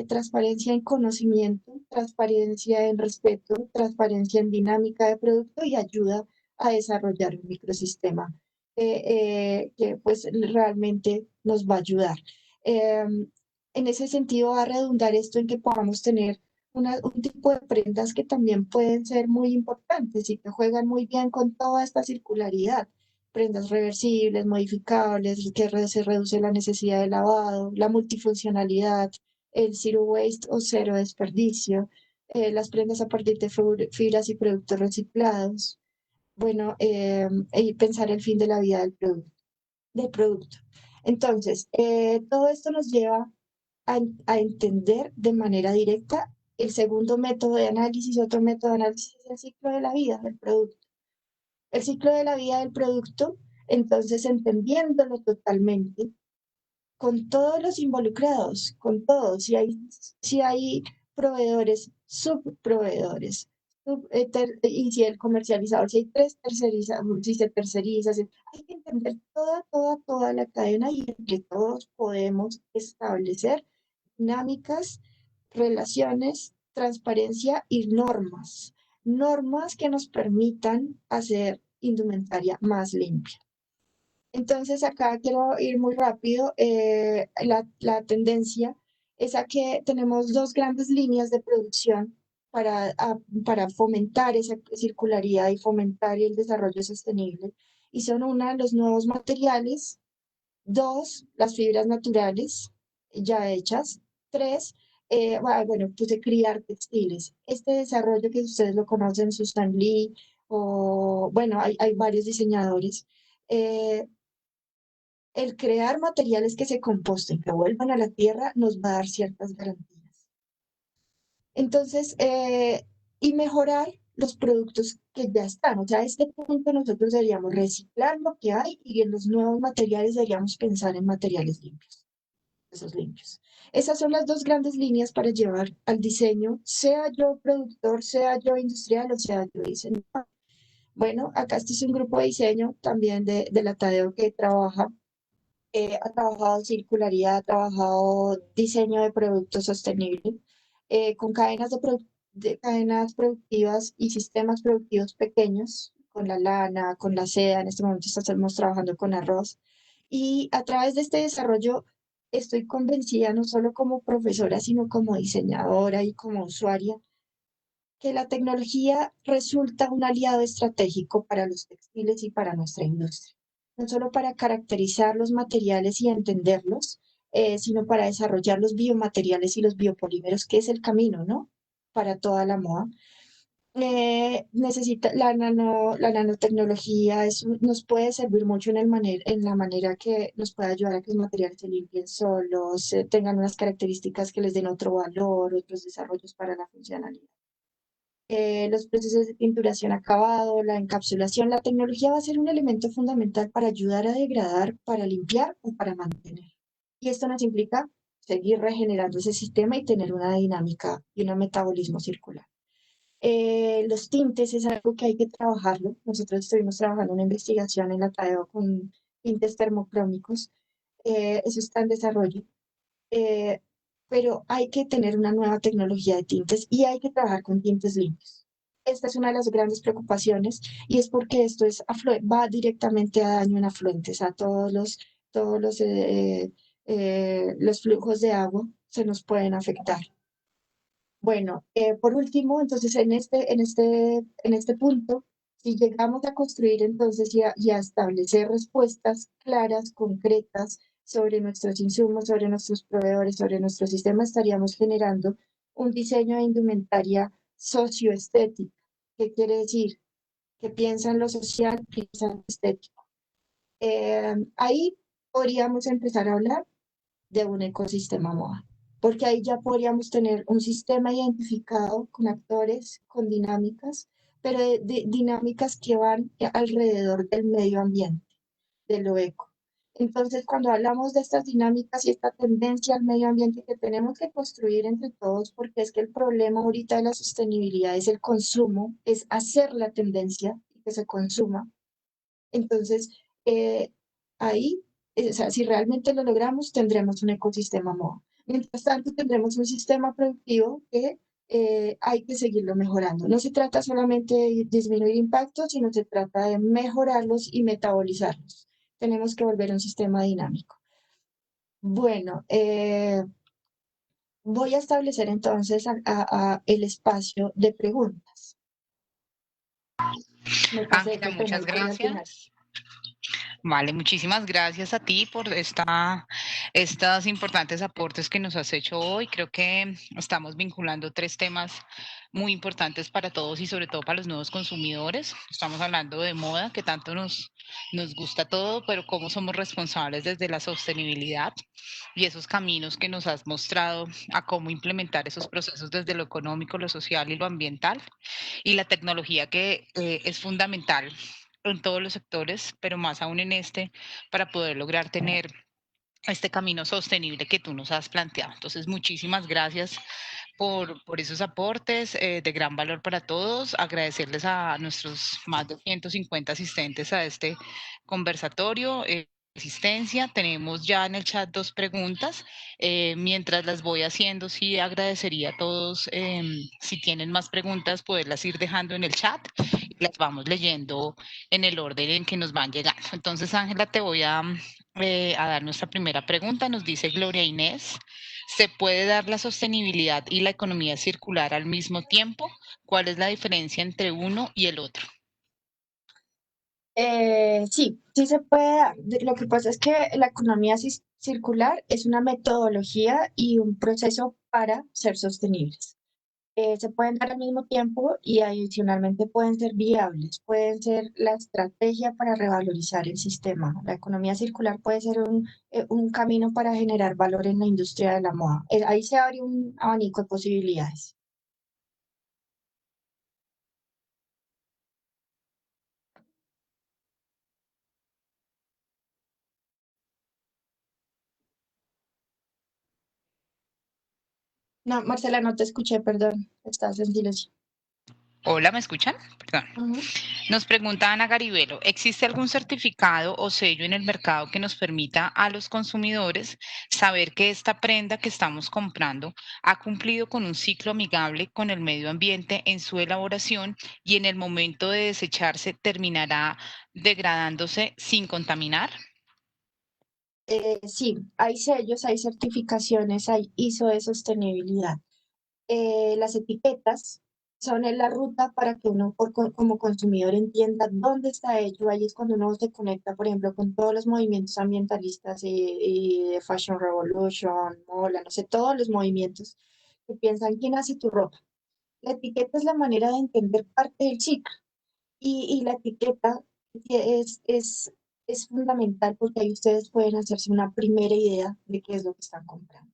transparencia en conocimiento, transparencia en respeto, transparencia en dinámica de producto y ayuda a desarrollar un microsistema que pues realmente nos va a ayudar. En ese sentido va a redundar esto en que podamos tener un tipo de prendas que también pueden ser muy importantes y que juegan muy bien con toda esta circularidad. Prendas reversibles, modificables, que se reduce la necesidad de lavado, la multifuncionalidad, el zero waste o cero desperdicio, las prendas a partir de fibras y productos reciclados. Bueno, y pensar el fin de la vida del producto. Entonces, todo esto nos lleva a entender de manera directa el segundo método de análisis. Otro método de análisis es el ciclo de la vida del producto. El ciclo de la vida del producto, entonces entendiéndolo totalmente, con todos los involucrados, con todos, si hay proveedores, subproveedores, y si el comercializador, si hay tres tercerizados, si se terceriza, hay que entender toda la cadena y entre todos podemos establecer dinámicas, relaciones, transparencia y normas que nos permitan hacer indumentaria más limpia. Entonces, acá quiero ir muy rápido. La tendencia es a que tenemos dos grandes líneas de producción para fomentar esa circularidad y fomentar el desarrollo sostenible. Y son una, los nuevos materiales; dos, las fibras naturales ya hechas; tres, bueno, puse criar textiles. Este desarrollo que ustedes lo conocen, Susan Lee, o bueno, hay varios diseñadores. El crear materiales que se composten, que vuelvan a la tierra, nos va a dar ciertas garantías. Entonces, y mejorar los productos que ya están. O sea, a este punto nosotros deberíamos reciclar lo que hay y en los nuevos materiales deberíamos pensar en materiales limpios, esos limpios. Esas son las dos grandes líneas para llevar al diseño, sea yo productor, sea yo industrial o sea yo diseñador. Bueno, acá este es un grupo de diseño también de la Tadeo que ha trabajado circularidad, ha trabajado diseño de productos sostenibles, con cadenas productivas y sistemas productivos pequeños, con la lana, con la seda. En este momento estamos trabajando con arroz. Y a través de este desarrollo estoy convencida, no solo como profesora, sino como diseñadora y como usuaria, que la tecnología resulta un aliado estratégico para los textiles y para nuestra industria. No solo para caracterizar los materiales y entenderlos, sino para desarrollar los biomateriales y los biopolímeros, que es el camino, ¿no? Para toda la moda. La nanotecnología nos puede servir mucho en la manera que nos puede ayudar a que los materiales se limpien solos, tengan unas características que les den otro valor, otros desarrollos para la funcionalidad. Los procesos de tinturación acabado, la encapsulación, la tecnología va a ser un elemento fundamental para ayudar a degradar, para limpiar o para mantener. Y esto nos implica seguir regenerando ese sistema y tener una dinámica y un metabolismo circular. Los tintes es algo que hay que trabajarlo. Nosotros estuvimos trabajando una investigación en la TADEO con tintes termocrómicos. Eso está en desarrollo. Eh, pero hay que tener una nueva tecnología de tintes y hay que trabajar con tintes limpios. Esta es una de las grandes preocupaciones y es porque esto va directamente a daño en afluentes, a los flujos de agua se nos pueden afectar. Bueno, por último, entonces en este punto, si llegamos a construir entonces y a establecer respuestas claras, concretas sobre nuestros insumos, sobre nuestros proveedores, sobre nuestro sistema, estaríamos generando un diseño de indumentaria socioestética. ¿Qué quiere decir? Que piensa en lo social, piensa en lo estético. Ahí podríamos empezar a hablar de un ecosistema MOA, porque ahí ya podríamos tener un sistema identificado con actores, con dinámicas, pero de dinámicas que van alrededor del medio ambiente, de lo eco. Entonces, cuando hablamos de estas dinámicas y esta tendencia al medio ambiente que tenemos que construir entre todos, porque es que el problema ahorita de la sostenibilidad es el consumo, es hacer la tendencia y que se consuma. Entonces, ahí, o sea, si realmente lo logramos, tendremos un ecosistema MOA. Mientras tanto, tendremos un sistema productivo que hay que seguirlo mejorando. No se trata solamente de disminuir impactos, sino se trata de mejorarlos y metabolizarlos. Tenemos que volver a un sistema dinámico. Bueno, voy a establecer entonces el espacio de preguntas. Me pasé Ángela, de pena muchas y voy a ordenar. gracias. Vale, muchísimas gracias a ti por estas importantes aportes que nos has hecho hoy. Creo que estamos vinculando tres temas muy importantes para todos y sobre todo para los nuevos consumidores. Estamos hablando de moda, que tanto nos gusta todo, pero cómo somos responsables desde la sostenibilidad y esos caminos que nos has mostrado a cómo implementar esos procesos desde lo económico, lo social y lo ambiental. Y la tecnología que es fundamental en todos los sectores, pero más aún en este, para poder lograr tener este camino sostenible que tú nos has planteado. Entonces, muchísimas gracias por esos aportes de gran valor para todos. Agradecerles a nuestros más de 150 asistentes a este conversatorio. Asistencia. Tenemos ya en el chat dos preguntas. Mientras las voy haciendo, sí agradecería a todos, si tienen más preguntas, poderlas ir dejando en el chat y las vamos leyendo en el orden en que nos van llegando. Entonces, Ángela, te voy a dar nuestra primera pregunta. Nos dice Gloria Inés, ¿se puede dar la sostenibilidad y la economía circular al mismo tiempo? ¿Cuál es la diferencia entre uno y el otro? Sí, sí se puede dar. Lo que pasa es que la economía circular es una metodología y un proceso para ser sostenibles. Se pueden dar al mismo tiempo y adicionalmente pueden ser viables, pueden ser la estrategia para revalorizar el sistema. La economía circular puede ser un camino para generar valor en la industria de la moda. Ahí se abre un abanico de posibilidades. No, Marcela, no te escuché, perdón. Estás en silencio. Hola, ¿me escuchan? Perdón. Nos pregunta Ana Garibelo, ¿existe algún certificado o sello en el mercado que nos permita a los consumidores saber que esta prenda que estamos comprando ha cumplido con un ciclo amigable con el medio ambiente en su elaboración y en el momento de desecharse terminará degradándose sin contaminar? Sí, hay sellos, hay certificaciones, hay ISO de sostenibilidad. Las etiquetas son en la ruta para que uno como consumidor entienda dónde está hecho. Ahí es cuando uno se conecta, por ejemplo, con todos los movimientos ambientalistas y de Fashion Revolution, Mola, no sé, todos los movimientos que piensan quién hace tu ropa. La etiqueta es la manera de entender parte del ciclo y la etiqueta es, es, es fundamental porque ahí ustedes pueden hacerse una primera idea de qué es lo que están comprando.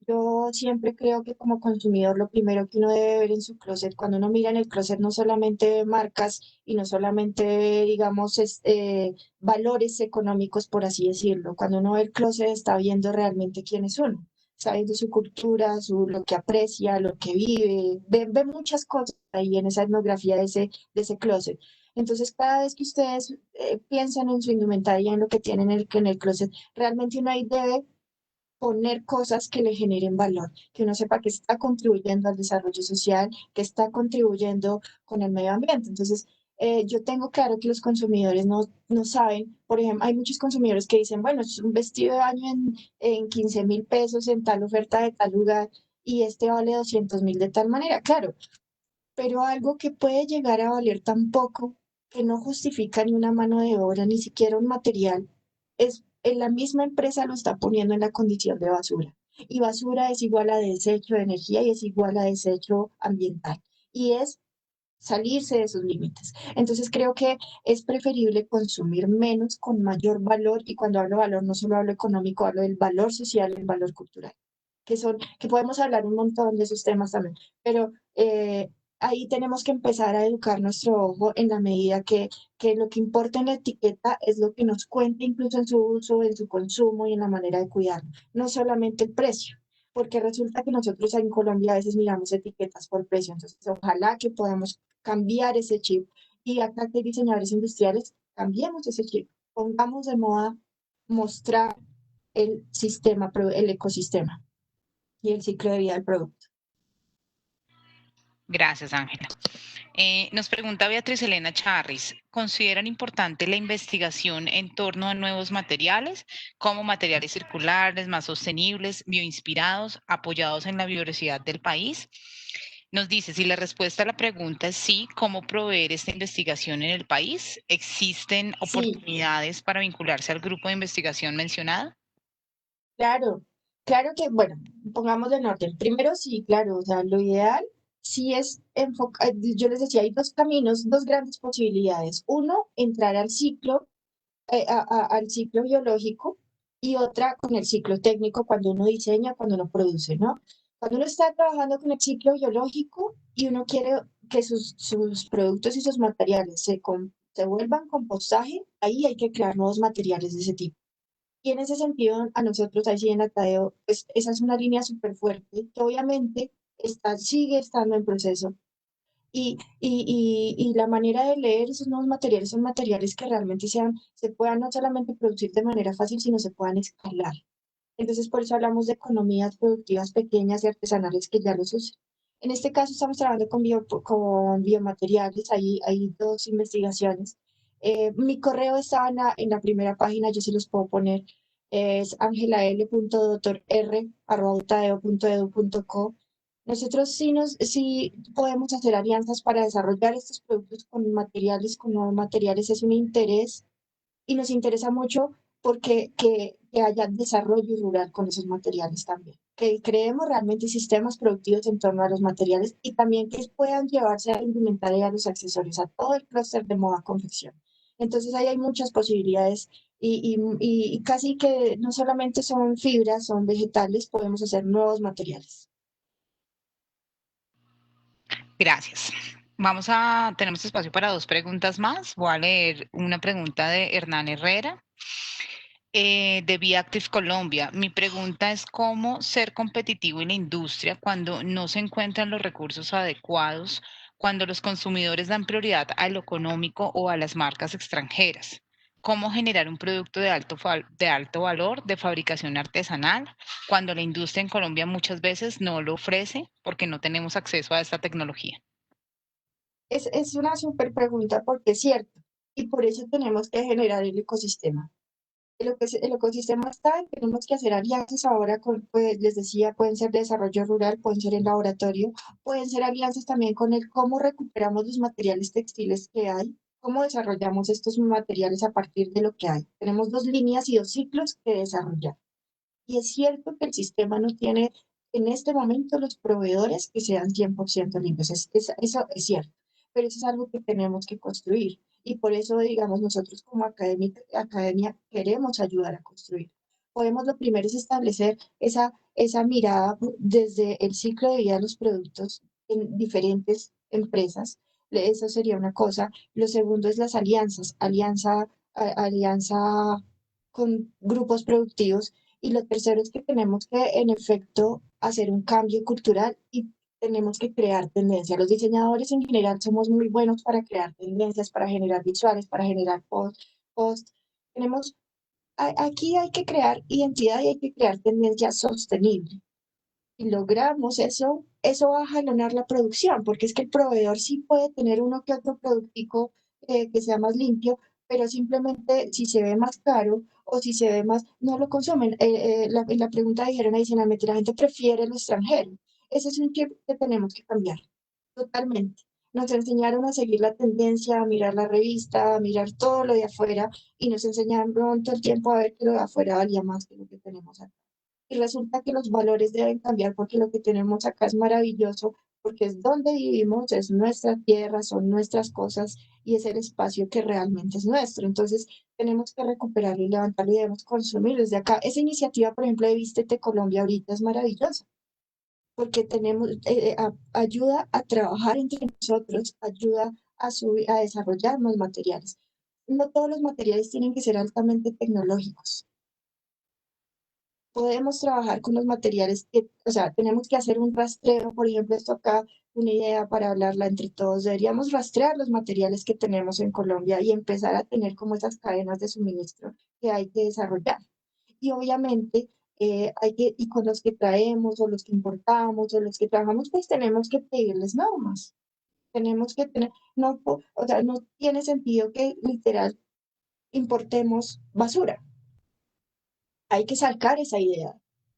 Yo siempre creo que como consumidor lo primero que uno debe ver en su closet, cuando uno mira en el closet no solamente ve marcas y no solamente ve, digamos, valores económicos, por así decirlo. Cuando uno ve el closet está viendo realmente quién es uno, está viendo su cultura, lo que aprecia, lo que vive, ve muchas cosas ahí en esa etnografía de ese closet. Entonces, cada vez que ustedes piensan en su indumentaria, en lo que tienen en el closet, realmente uno ahí debe poner cosas que le generen valor, que uno sepa que está contribuyendo al desarrollo social, que está contribuyendo con el medio ambiente. Entonces, yo tengo claro que los consumidores no saben, por ejemplo, hay muchos consumidores que dicen, bueno, es un vestido de baño en 15.000 pesos en tal oferta de tal lugar y este vale 200.000 de tal manera, claro, pero algo que puede llegar a valer tan poco, que no justifica ni una mano de obra, ni siquiera un material, la misma empresa lo está poniendo en la condición de basura. Y basura es igual a desecho de energía y es igual a desecho ambiental. Y es salirse de sus límites. Entonces creo que es preferible consumir menos con mayor valor y cuando hablo valor no solo hablo económico, hablo del valor social y el valor cultural, que podemos hablar un montón de esos temas también, pero ahí tenemos que empezar a educar nuestro ojo en la medida que lo que importa en la etiqueta es lo que nos cuenta incluso en su uso, en su consumo y en la manera de cuidarlo, no solamente el precio porque resulta que nosotros en Colombia a veces miramos etiquetas por precio, entonces ojalá que podamos cambiar ese chip y acá que diseñadores industriales cambiemos ese chip, pongamos de moda mostrar el sistema, el ecosistema y el ciclo de vida del producto. Gracias, Ángela. Nos pregunta Beatriz Elena Charris, ¿consideran importante la investigación en torno a nuevos materiales, como materiales circulares, más sostenibles, bioinspirados, apoyados en la biodiversidad del país? Nos dice, si la respuesta a la pregunta es sí, ¿cómo proveer esta investigación en el país? ¿Existen Sí, oportunidades para vincularse al grupo de investigación mencionado? claro, claro que, bueno, pongámoslo en orden. Primero, sí, claro, o sea, lo ideal sí es enfocar, yo les decía, hay dos caminos, dos grandes posibilidades. Uno, entrar al ciclo biológico y otra con el ciclo técnico cuando uno diseña, cuando uno produce, ¿no? Cuando uno está trabajando con el ciclo biológico y uno quiere que sus productos y sus materiales se vuelvan compostaje, ahí hay que crear nuevos materiales de ese tipo. Y en ese sentido, a nosotros ahí sí en Atadeo, pues esa es una línea súper fuerte que obviamente sigue estando en proceso y la manera de leer esos nuevos materiales son materiales que realmente se puedan no solamente producir de manera fácil, sino se puedan escalar. Entonces, por eso hablamos de economías productivas pequeñas y artesanales que ya los usan. En este caso, estamos trabajando con biomateriales, hay dos investigaciones. Mi correo está en la primera página, yo se los puedo poner, es angelaL.dr.r@utadeo.edu.co. Nosotros sí podemos hacer alianzas para desarrollar estos productos con nuevos materiales, es un interés y nos interesa mucho porque que haya desarrollo rural con esos materiales también, que creemos realmente sistemas productivos en torno a los materiales y también que puedan llevarse a indumentaria, a los accesorios, a todo el clúster de moda confección. Entonces ahí hay muchas posibilidades y casi que no solamente son fibras, son vegetales, podemos hacer nuevos materiales. Gracias. Tenemos espacio para dos preguntas más. Voy a leer una pregunta de Hernán Herrera, de Viactive Colombia. Mi pregunta es cómo ser competitivo en la industria cuando no se encuentran los recursos adecuados, cuando los consumidores dan prioridad a lo económico o a las marcas extranjeras. ¿Cómo generar un producto de alto valor, de fabricación artesanal, cuando la industria en Colombia muchas veces no lo ofrece porque no tenemos acceso a esta tecnología? Es una súper pregunta porque es cierto y por eso tenemos que generar el ecosistema. El ecosistema está, tenemos que hacer alianzas ahora pues, les decía, pueden ser de desarrollo rural, pueden ser en laboratorio, pueden ser alianzas también con el cómo recuperamos los materiales textiles que hay, cómo desarrollamos estos materiales a partir de lo que hay. Tenemos dos líneas y dos ciclos que desarrollar. Y es cierto que el sistema no tiene en este momento los proveedores que sean 100% limpios. Eso es cierto, pero eso es algo que tenemos que construir. Y por eso, digamos, nosotros como academia queremos ayudar a construir. Podemos, lo primero es establecer esa mirada desde el ciclo de vida de los productos en diferentes empresas. Eso sería una cosa. Lo segundo es las alianzas, alianza con grupos productivos. Y lo tercero es que tenemos que, en efecto, hacer un cambio cultural y tenemos que crear tendencias. Los diseñadores en general somos muy buenos para crear tendencias, para generar visuales, para generar post. Tenemos, aquí hay que crear identidad y hay que crear tendencia sostenible. Si logramos eso, eso va a jalonar la producción, porque es que el proveedor sí puede tener uno que otro productico que sea más limpio, pero simplemente si se ve más caro o si se ve más, no lo consumen. En la pregunta dijeron adicionalmente, la gente prefiere lo extranjero. Ese es un chip que tenemos que cambiar totalmente. Nos enseñaron a seguir la tendencia, a mirar la revista, a mirar todo lo de afuera y nos enseñaron todo el tiempo a ver que lo de afuera valía más que lo que tenemos acá. Y resulta que los valores deben cambiar porque lo que tenemos acá es maravilloso, porque es donde vivimos, es nuestra tierra, son nuestras cosas y es el espacio que realmente es nuestro. Entonces, tenemos que recuperarlo y levantarlo y debemos consumir desde acá. Esa iniciativa, por ejemplo, de Vístete Colombia ahorita es maravillosa, porque tenemos, ayuda a trabajar entre nosotros, ayuda a desarrollar más materiales. No todos los materiales tienen que ser altamente tecnológicos. Podemos trabajar con los materiales que, o sea, tenemos que hacer un rastreo, por ejemplo, esto acá, una idea para hablarla entre todos, deberíamos rastrear los materiales que tenemos en Colombia y empezar a tener como esas cadenas de suministro que hay que desarrollar. Y obviamente, y con los que traemos o los que importamos o los que trabajamos, pues tenemos que pedirles normas. Tenemos que tener, no, o sea, no tiene sentido que literal importemos basura. Hay que sacar esa idea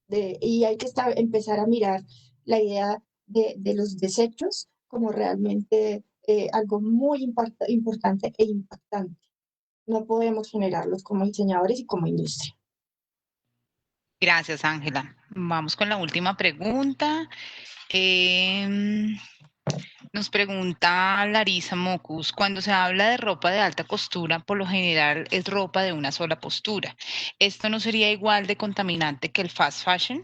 y hay que empezar a mirar la idea de los desechos como realmente algo muy importante e impactante. No podemos generarlos como diseñadores y como industria. Gracias, Ángela. Vamos con la última pregunta. Nos pregunta Larisa Mocus, cuando se habla de ropa de alta costura, por lo general es ropa de una sola postura. ¿Esto no sería igual de contaminante que el fast fashion?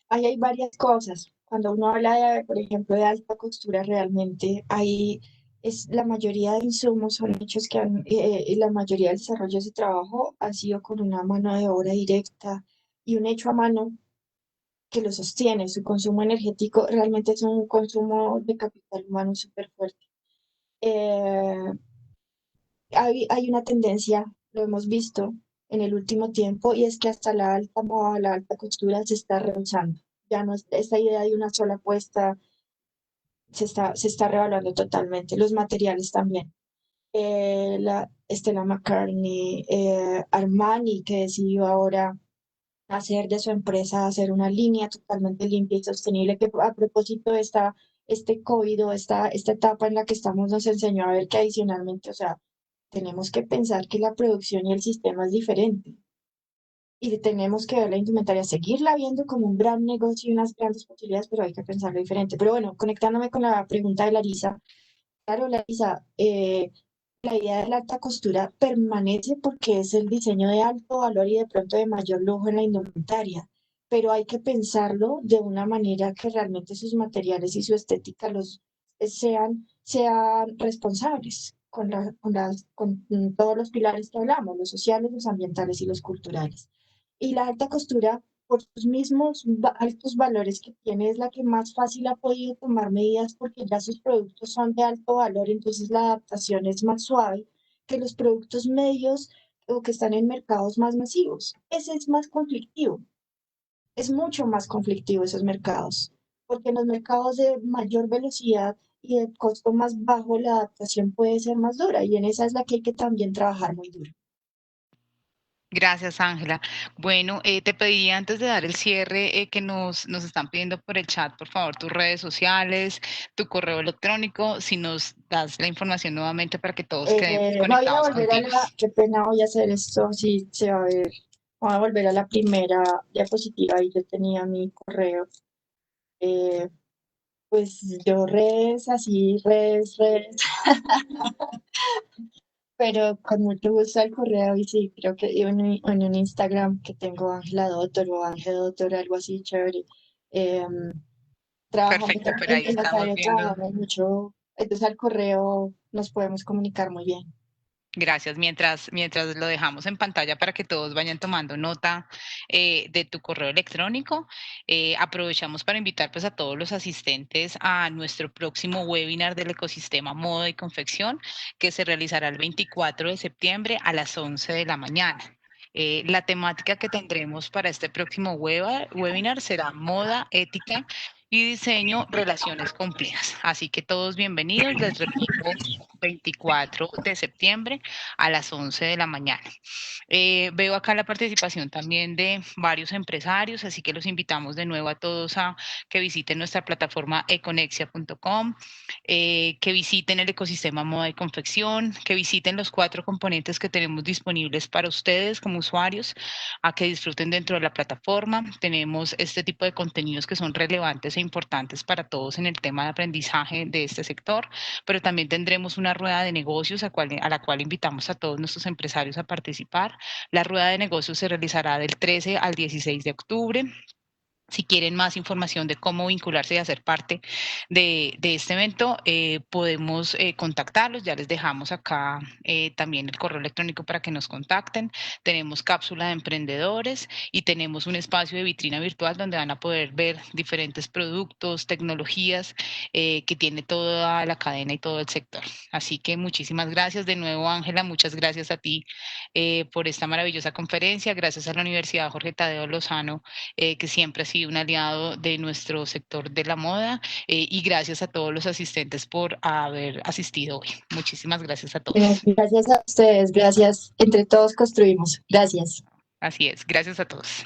Ahí hay varias cosas. Cuando uno habla de, por ejemplo, de alta costura, realmente ahí es la mayoría de insumos son hechos que la mayoría del desarrollo de ese trabajo ha sido con una mano de obra directa y un hecho a mano que lo sostiene. Su consumo energético realmente es un consumo de capital humano súper fuerte. Eh, hay una tendencia, lo hemos visto en el último tiempo, y es que hasta la alta moda, la alta costura se está rehusando. Ya no es esta idea de una sola puesta, se está revaluando totalmente. Los materiales también. La Stella McCartney, Armani, que decidió ahora hacer de su empresa, hacer una línea totalmente limpia y sostenible, que a propósito de este COVID o esta etapa en la que estamos nos enseñó a ver que adicionalmente, o sea, tenemos que pensar que la producción y el sistema es diferente. Y tenemos que ver la indumentaria, seguirla viendo como un gran negocio y unas grandes posibilidades, pero hay que pensarlo diferente. Pero bueno, conectándome con la pregunta de Larisa, claro, Larisa, la idea de la alta costura permanece porque es el diseño de alto valor y de pronto de mayor lujo en la indumentaria, pero hay que pensarlo de una manera que realmente sus materiales y su estética sean responsables con todos los pilares que hablamos, los sociales, los ambientales y los culturales. Y la alta costura, por sus mismos altos valores que tiene, es la que más fácil ha podido tomar medidas porque ya sus productos son de alto valor, entonces la adaptación es más suave que los productos medios o que están en mercados más masivos. Ese es más conflictivo, es mucho más conflictivo esos mercados, porque en los mercados de mayor velocidad y de costo más bajo la adaptación puede ser más dura y en esa es la que hay que también trabajar muy duro. Gracias, Ángela. Bueno, te pediría antes de dar el cierre que nos están pidiendo por el chat, por favor, tus redes sociales, tu correo electrónico, si nos das la información nuevamente para que todos quedemos Voy a conectados volver contigo. qué pena voy a hacer esto, si se va a ver Voy a volver a la primera diapositiva y yo tenía mi correo. Pues yo redes, así, redes, pero con mucho gusto al correo y sí, creo que en un Instagram que tengo Ángela Doctor o Ángel Doctor, algo así chévere. Em, Trabajamos Perfecto, pero ahí en la estamos tarea, viendo. trabajamos mucho, entonces al correo nos podemos comunicar muy bien. Gracias. Mientras lo dejamos en pantalla para que todos vayan tomando nota de tu correo electrónico, aprovechamos para invitar pues a todos los asistentes a nuestro próximo webinar del ecosistema moda y confección que se realizará el 24 de septiembre a las 11 de la mañana. La temática que tendremos para este próximo webinar será moda, ética y diseño, relaciones complejas. Así que todos bienvenidos. Les repito, 24 de septiembre a las 11 de la mañana. Veo acá la participación también de varios empresarios, así que los invitamos de nuevo a todos a que visiten nuestra plataforma econexia.com, que visiten el ecosistema moda y confección, que visiten los 4 componentes que tenemos disponibles para ustedes como usuarios, a que disfruten dentro de la plataforma. Tenemos este tipo de contenidos que son relevantes e importantes para todos en el tema de aprendizaje de este sector, pero también tendremos una rueda de negocios a la cual invitamos a todos nuestros empresarios a participar. La rueda de negocios se realizará del 13 al 16 de octubre. Si quieren más información de cómo vincularse y hacer parte de este evento, podemos contactarlos. Ya les dejamos acá también el correo electrónico para que nos contacten. Tenemos cápsula de emprendedores y tenemos un espacio de vitrina virtual donde van a poder ver diferentes productos, tecnologías que tiene toda la cadena y todo el sector. Así que muchísimas gracias de nuevo, Ángela. Muchas gracias a ti por esta maravillosa conferencia. Gracias a la Universidad Jorge Tadeo Lozano, que siempre ha sido un aliado de nuestro sector de la moda, y gracias a todos los asistentes por haber asistido hoy. Muchísimas gracias a todos. Gracias a ustedes, gracias. Entre todos construimos. Gracias. Así es, gracias a todos.